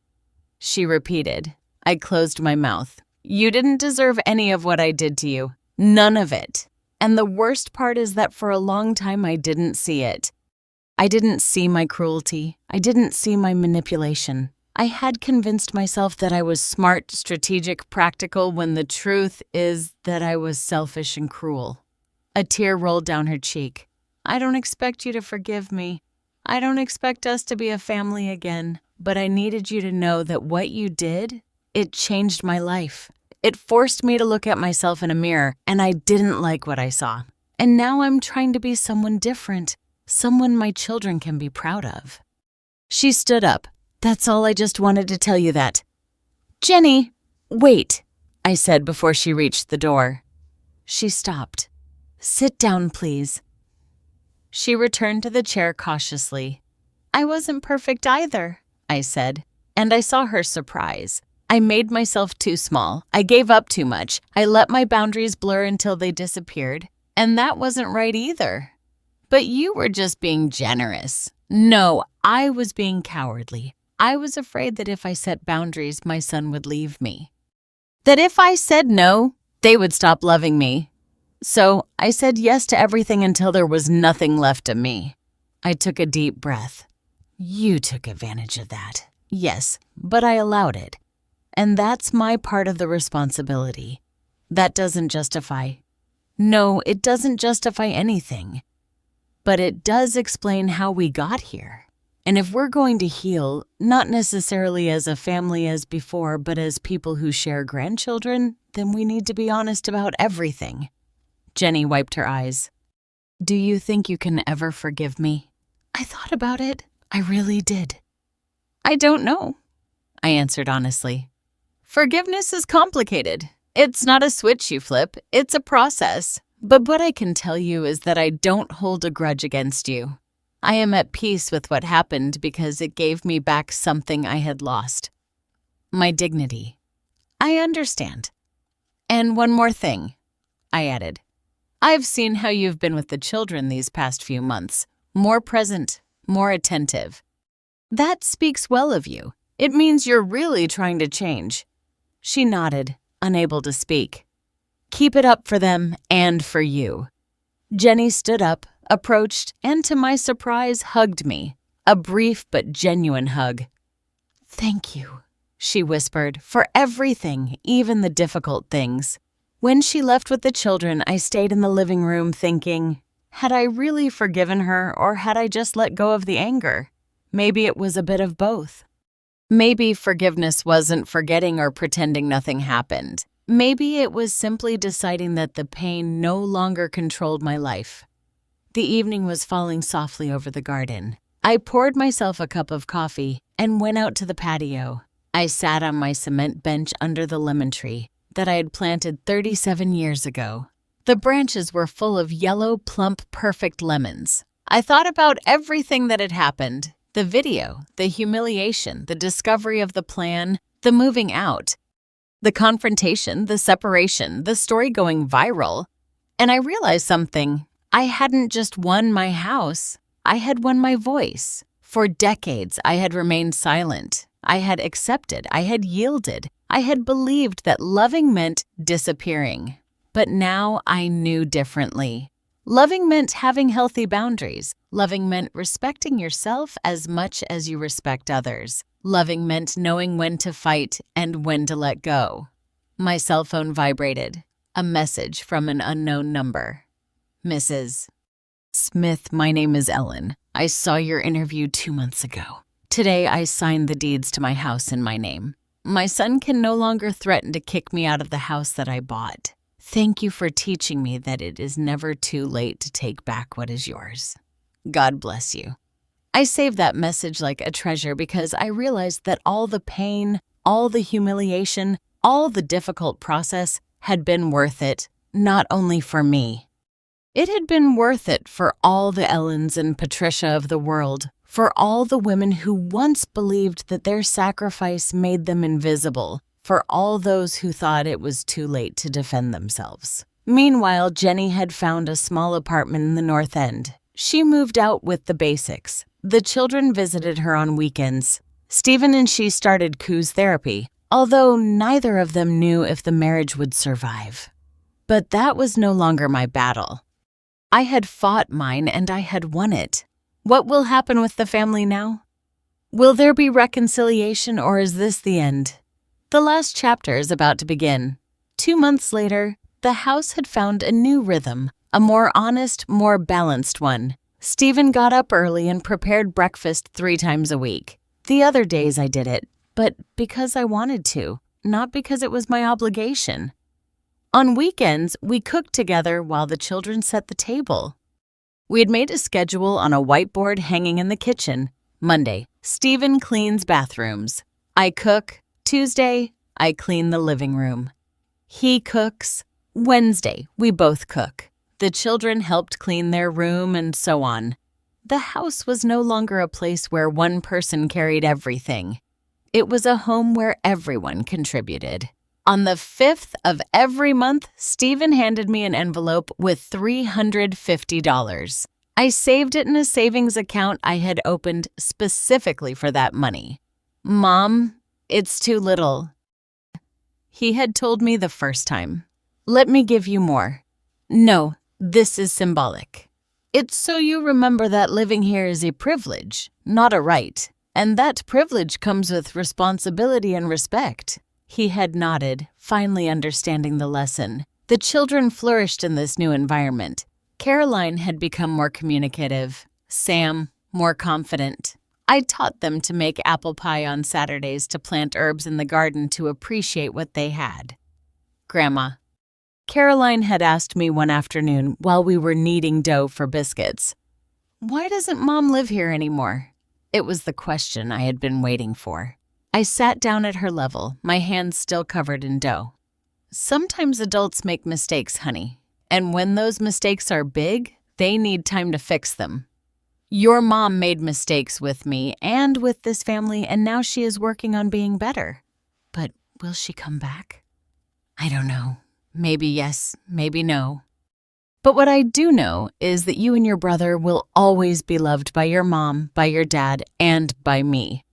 she repeated. I closed my mouth. You didn't deserve any of what I did to you. None of it. And the worst part is that for a long time I didn't see it. I didn't see my cruelty. I didn't see my manipulation. I had convinced myself that I was smart, strategic, practical, when the truth is that I was selfish and cruel. A tear rolled down her cheek. I don't expect you to forgive me. I don't expect us to be a family again, but I needed you to know that what you did, it changed my life. It forced me to look at myself in a mirror, and I didn't like what I saw. And now I'm trying to be someone different, someone my children can be proud of. She stood up. That's all, I just wanted to tell you that. Jenny, wait, I said before she reached the door. She stopped. Sit down, please. She returned to the chair cautiously. I wasn't perfect either, I said, and I saw her surprise. I made myself too small. I gave up too much. I let my boundaries blur until they disappeared, and that wasn't right either. But you were just being generous. No, I was being cowardly. I was afraid that if I set boundaries, my son would leave me. That if I said no, they would stop loving me. So I said yes to everything until there was nothing left of me. I took a deep breath. You took advantage of that. Yes, but I allowed it. And that's my part of the responsibility. That doesn't justify. No, it doesn't justify anything. But it does explain how we got here. And if we're going to heal, not necessarily as a family as before, but as people who share grandchildren, then we need to be honest about everything. Jenny wiped her eyes. Do you think you can ever forgive me? I thought about it. I really did. I don't know, I answered honestly. Forgiveness is complicated. It's not a switch you flip, it's a process. But what I can tell you is that I don't hold a grudge against you. I am at peace with what happened because it gave me back something I had lost. My dignity. I understand. And one more thing, I added. I've seen how you've been with the children these past few months. More present, more attentive. That speaks well of you. It means you're really trying to change. She nodded, unable to speak. Keep it up for them and for you. Jenny stood up, approached, and to my surprise, hugged me. A brief but genuine hug. Thank you, she whispered, for everything, even the difficult things. When she left with the children, I stayed in the living room thinking, had I really forgiven her or had I just let go of the anger? Maybe it was a bit of both. Maybe forgiveness wasn't forgetting or pretending nothing happened. Maybe it was simply deciding that the pain no longer controlled my life. The evening was falling softly over the garden. I poured myself a cup of coffee and went out to the patio. I sat on my cement bench under the lemon tree that I had planted 37 years ago. The branches were full of yellow, plump, perfect lemons. I thought about everything that had happened. The video, the humiliation, the discovery of the plan, the moving out, the confrontation, the separation, the story going viral. And I realized something. I hadn't just won my house. I had won my voice. For decades, I had remained silent. I had accepted. I had yielded. I had believed that loving meant disappearing. But now I knew differently. Loving meant having healthy boundaries. Loving meant respecting yourself as much as you respect others. Loving meant knowing when to fight and when to let go. My cell phone vibrated. A message from an unknown number. Mrs. Smith, my name is Ellen. I saw your interview 2 months ago. Today I signed the deeds to my house in my name. My son can no longer threaten to kick me out of the house that I bought. Thank you for teaching me that it is never too late to take back what is yours. God bless you. I saved that message like a treasure because I realized that all the pain, all the humiliation, all the difficult process had been worth it, not only for me. It had been worth it for all the Ellens and Patricia of the world, for all the women who once believed that their sacrifice made them invisible, for all those who thought it was too late to defend themselves. Meanwhile, Jenny had found a small apartment in the North End. She moved out with the basics. The children visited her on weekends. Stephen and she started Koo's therapy, although neither of them knew if the marriage would survive. But that was no longer my battle. I had fought mine and I had won it. What will happen with the family now? Will there be reconciliation or is this the end? The last chapter is about to begin. 2 months later, the house had found a new rhythm, a more honest, more balanced one. Stephen got up early and prepared breakfast 3 times a week. The other days I did it, but because I wanted to, not because it was my obligation. On weekends, we cooked together while the children set the table. We had made a schedule on a whiteboard hanging in the kitchen. Monday, Stephen cleans bathrooms. I cook. Tuesday, I clean the living room. He cooks. Wednesday, we both cook. The children helped clean their room and so on. The house was no longer a place where one person carried everything. It was a home where everyone contributed. On the 5th of every month, Stephen handed me an envelope with $350. I saved it in a savings account I had opened specifically for that money. Mom, it's too little. He had told me the first time. Let me give you more. No, this is symbolic. It's so you remember that living here is a privilege, not a right. And that privilege comes with responsibility and respect. He had nodded, finally understanding the lesson. The children flourished in this new environment. Caroline had become more communicative. Sam, more confident. I taught them to make apple pie on Saturdays to plant herbs in the garden to appreciate what they had. Grandma. Caroline had asked me one afternoon while we were kneading dough for biscuits, "Why doesn't Mom live here anymore?" It was the question I had been waiting for. I sat down at her level, my hands still covered in dough. "Sometimes adults make mistakes, honey, and when those mistakes are big, they need time to fix them. Your mom made mistakes with me and with this family, and now she is working on being better. But will she come back? I don't know. Maybe yes, maybe no. But what I do know is that you and your brother will always be loved by your mom, by your dad, and by me.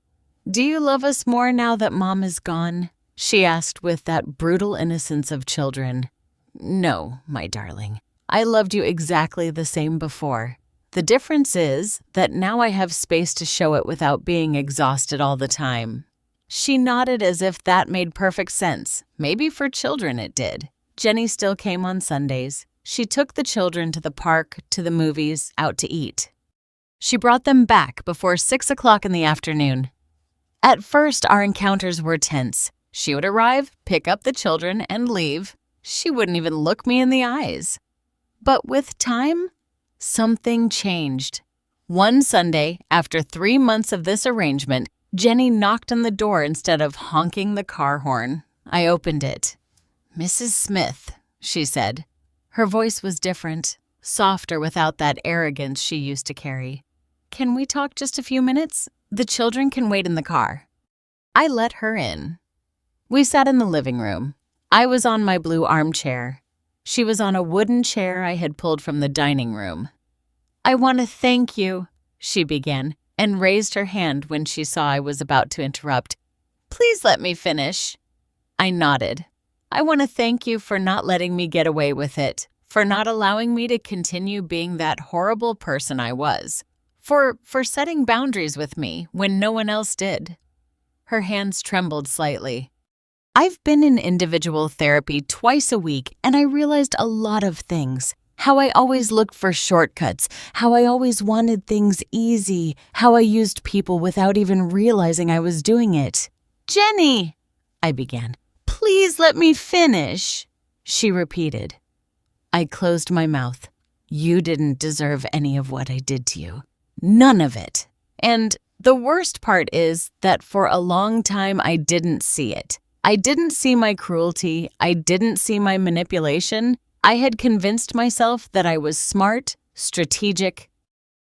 Do you love us more now that Mom is gone?" she asked with that brutal innocence of children. "No, my darling. I loved you exactly the same before. The difference is that now I have space to show it without being exhausted all the time." She nodded as if that made perfect sense. Maybe for children it did. Jenny still came on Sundays. She took the children to the park, to the movies, out to eat. She brought them back before 6 o'clock in the afternoon. At first, our encounters were tense. She would arrive, pick up the children, and leave. She wouldn't even look me in the eyes. But with time, something changed. One Sunday, after 3 months of this arrangement, Jenny knocked on the door instead of honking the car horn. I opened it. "Mrs. Smith," she said. Her voice was different, softer without that arrogance she used to carry. "Can we talk just a few minutes? The children can wait in the car." I let her in. We sat in the living room. I was on my blue armchair. She was on a wooden chair I had pulled from the dining room. "I want to thank you," she began, and raised her hand when she saw I was about to interrupt. "Please let me finish." I nodded. "I want to thank you for not letting me get away with it, for not allowing me to continue being that horrible person I was, for setting boundaries with me when no one else did." Her hands trembled slightly. "I've been in individual therapy twice a week, and I realized a lot of things. How I always looked for shortcuts, how I always wanted things easy, how I used people without even realizing I was doing it." "Jenny," I began. "Please let me finish," she repeated. I closed my mouth. "You didn't deserve any of what I did to you. None of it. And the worst part is that for a long time I didn't see it. I didn't see my cruelty. I didn't see my manipulation. I had convinced myself that I was smart, strategic,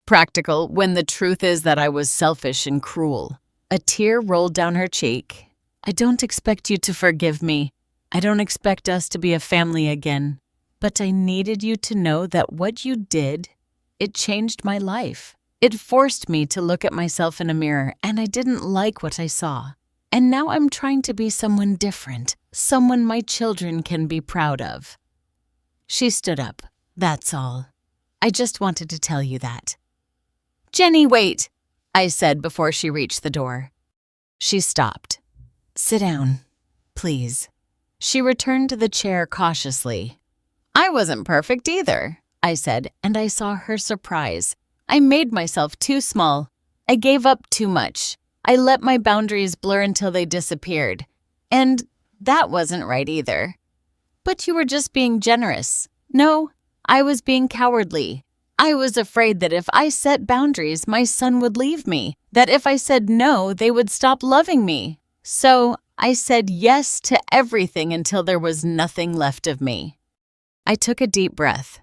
practical, when the truth is that I was selfish and cruel." A tear rolled down her cheek. "I don't expect you to forgive me. I don't expect us to be a family again. But I needed you to know that what you did, it changed my life. It forced me to look at myself in a mirror, and I didn't like what I saw. And now I'm trying to be someone different, someone my children can be proud of." She stood up. "That's all. I just wanted to tell you that." "Jenny, wait," I said before she reached the door. She stopped. "Sit down, please." She returned to the chair cautiously. "I wasn't perfect either," I said, and I saw her surprise. "I made myself too small. I gave up too much. I let my boundaries blur until they disappeared. And that wasn't right either." "But you were just being generous." "No, I was being cowardly. I was afraid that if I set boundaries, my son would leave me, that if I said no, they would stop loving me. So I said yes to everything until there was nothing left of me." I took a deep breath.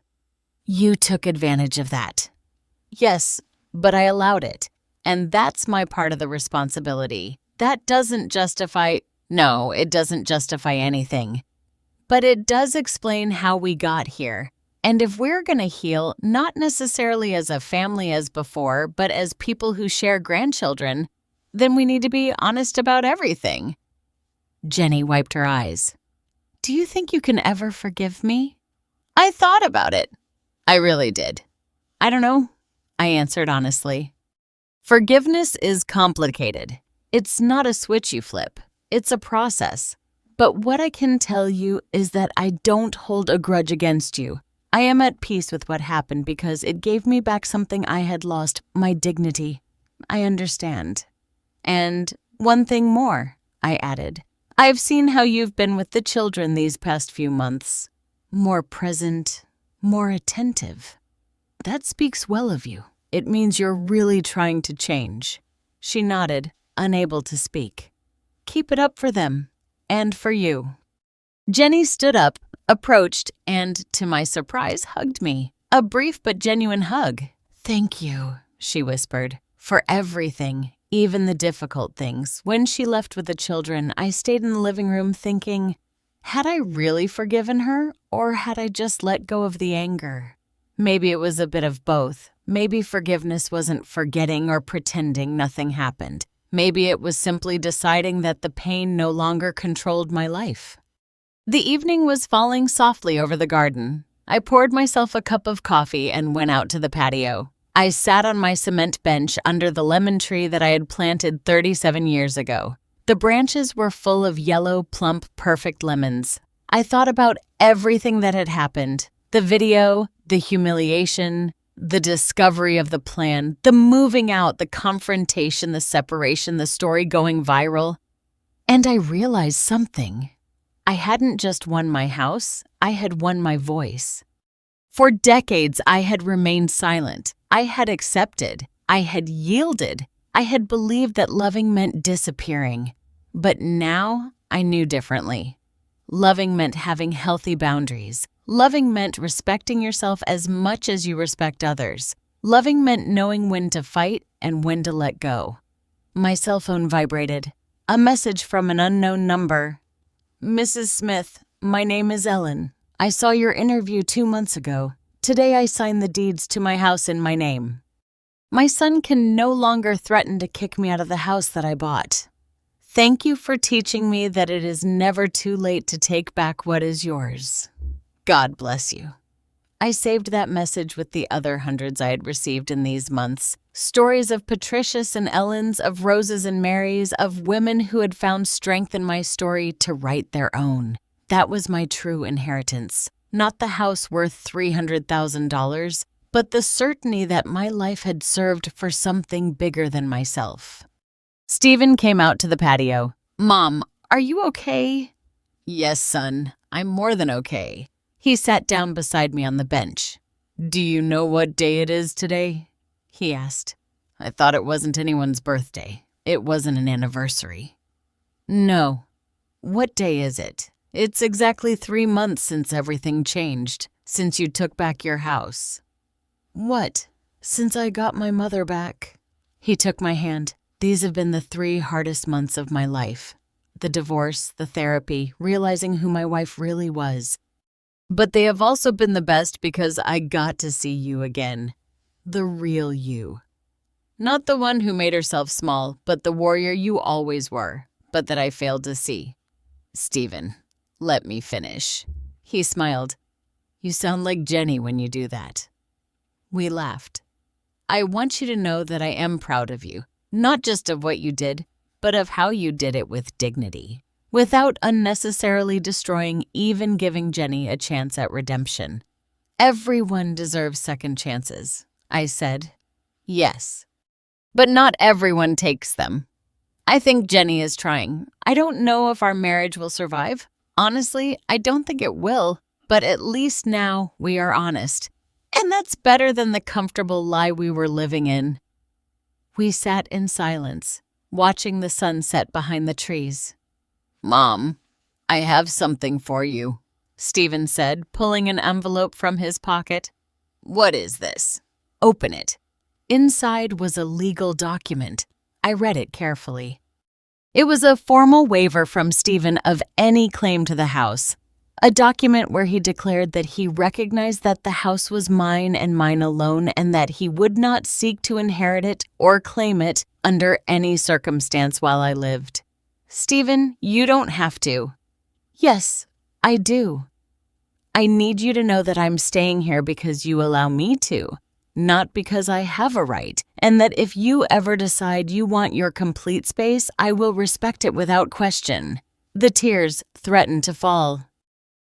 "You took advantage of that." "Yes, but I allowed it. And that's my part of the responsibility. That doesn't justify— No, it doesn't justify anything. But it does explain how we got here. And if we're going to heal, not necessarily as a family as before, but as people who share grandchildren, then we need to be honest about everything." Jenny wiped her eyes. "Do you think you can ever forgive me?" I thought about it. I really did. "I don't know," I answered honestly. Forgiveness is complicated. It's not a switch you flip. It's a process. But what I can tell you is that I don't hold a grudge against you. I am at peace with what happened because it gave me back something I had lost, my dignity. I understand. And one thing more, I added. I've seen how you've been with the children these past few months. More present, more attentive. That speaks well of you. It means you're really trying to change. She nodded, unable to speak. Keep it up for them, and for you. Jenny stood up, approached, and, to my surprise, hugged me. A brief but genuine hug. Thank you, she whispered, for everything, even the difficult things. When she left with the children, I stayed in the living room thinking, had I really forgiven her, or had I just let go of the anger? Maybe it was a bit of both. Maybe forgiveness wasn't forgetting or pretending nothing happened. Maybe it was simply deciding that the pain no longer controlled my life. The evening was falling softly over the garden. I poured myself a cup of coffee and went out to the patio. I sat on my cement bench under the lemon tree that I had planted 37 years ago. The branches were full of yellow, plump, perfect lemons. I thought about everything that had happened. The video, the humiliation, the discovery of the plan, the moving out, the confrontation, the separation, the story going viral. And I realized something. I hadn't just won my house, I had won my voice. For decades, I had remained silent. I had accepted. I had yielded. I had believed that loving meant disappearing. But now I knew differently. Loving meant having healthy boundaries. Loving meant respecting yourself as much as you respect others. Loving meant knowing when to fight and when to let go. My cell phone vibrated. A message from an unknown number. Mrs. Smith, my name is Ellen. I saw your interview 2 months ago. Today I signed the deeds to my house in my name. My son can no longer threaten to kick me out of the house that I bought. Thank you for teaching me that it is never too late to take back what is yours. God bless you. I saved that message with the other hundreds I had received in these months. Stories of Patricias and Ellens, of Roses and Marys, of women who had found strength in my story to write their own. That was my true inheritance. Not the house worth $300,000, but the certainty that my life had served for something bigger than myself. Stephen came out to the patio. Mom, are you okay? Yes, son, I'm more than okay. He sat down beside me on the bench. Do you know what day it is today? He asked. I thought it wasn't anyone's birthday. It wasn't an anniversary. No. What day is it? It's exactly 3 months since everything changed, since you took back your house. What? Since I got my mother back. He took my hand. These have been the 3 hardest months of my life. The divorce, the therapy, realizing who my wife really was. But they have also been the best because I got to see you again. The real you. Not the one who made herself small, but the warrior you always were, but that I failed to see. Stephen, let me finish. He smiled. You sound like Jenny when you do that. We laughed. I want you to know that I am proud of you, not just of what you did, but of how you did it with dignity, without unnecessarily destroying, even giving Jenny a chance at redemption. Everyone deserves second chances, I said. Yes, but not everyone takes them. I think Jenny is trying. I don't know if our marriage will survive. Honestly, I don't think it will, but at least now we are honest. And that's better than the comfortable lie we were living in. We sat in silence, watching the sun set behind the trees. Mom, I have something for you, Stephen said, pulling an envelope from his pocket. What is this? Open it. Inside was a legal document. I read it carefully. It was a formal waiver from Stephen of any claim to the house, a document where he declared that he recognized that the house was mine and mine alone and that he would not seek to inherit it or claim it under any circumstance while I lived. Stephen, you don't have to. Yes, I do. I need you to know that I'm staying here because you allow me to, not because I have a right, and that if you ever decide you want your complete space, I will respect it without question. The tears threatened to fall,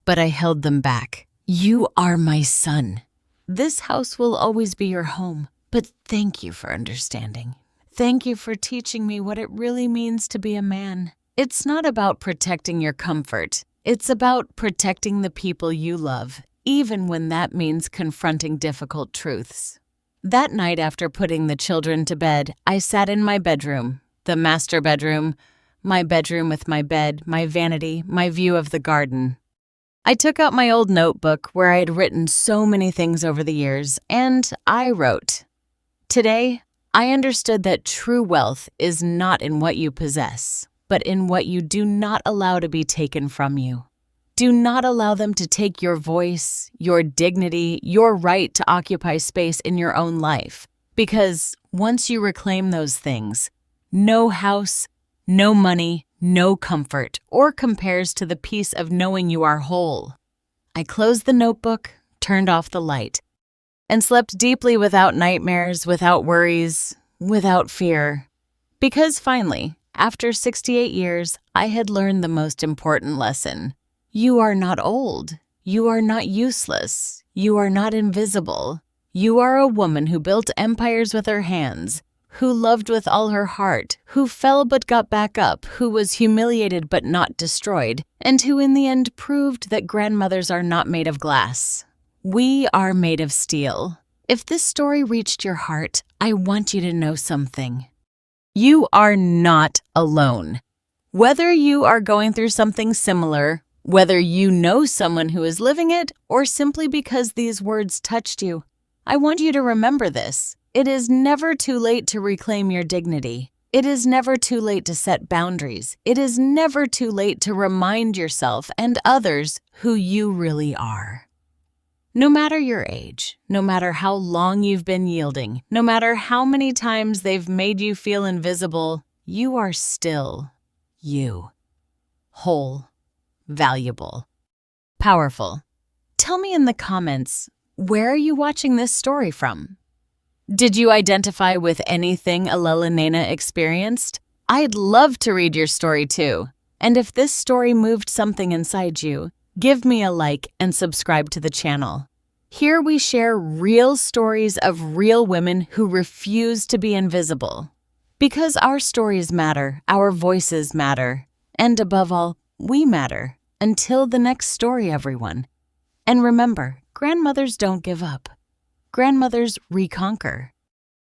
but I held them back. You are my son. This house will always be your home, but thank you for understanding. Thank you for teaching me what it really means to be a man. It's not about protecting your comfort. It's about protecting the people you love, even when that means confronting difficult truths. That night after putting the children to bed, I sat in my bedroom, the master bedroom, my bedroom with my bed, my vanity, my view of the garden. I took out my old notebook where I had written so many things over the years, and I wrote, "Today, I understood that true wealth is not in what you possess, but in what you do not allow to be taken from you. Do not allow them to take your voice, your dignity, your right to occupy space in your own life. Because once you reclaim those things, no house, no money, no comfort, or compares to the peace of knowing you are whole." I closed the notebook, turned off the light, and slept deeply without nightmares, without worries, without fear. Because finally, after 68 years, I had learned the most important lesson. You are not old. You are not useless. You are not invisible. You are a woman who built empires with her hands, who loved with all her heart, who fell but got back up, who was humiliated but not destroyed, and who in the end proved that grandmothers are not made of glass. We are made of steel. If this story reached your heart, I want you to know something. You are not alone. Whether you are going through something similar, whether you know someone who is living it, or simply because these words touched you, I want you to remember this. It is never too late to reclaim your dignity. It is never too late to set boundaries. It is never too late to remind yourself and others who you really are. No matter your age, no matter how long you've been yielding, no matter how many times they've made you feel invisible, you are still you. Whole, valuable, powerful. Tell me in the comments, where are you watching this story from? Did you identify with anything Alela Nena experienced? I'd love to read your story too. And if this story moved something inside you, give me a like and subscribe to the channel. Here we share real stories of real women who refuse to be invisible. Because our stories matter, our voices matter, and above all, we matter. Until the next story, everyone. And remember, grandmothers don't give up. Grandmothers reconquer.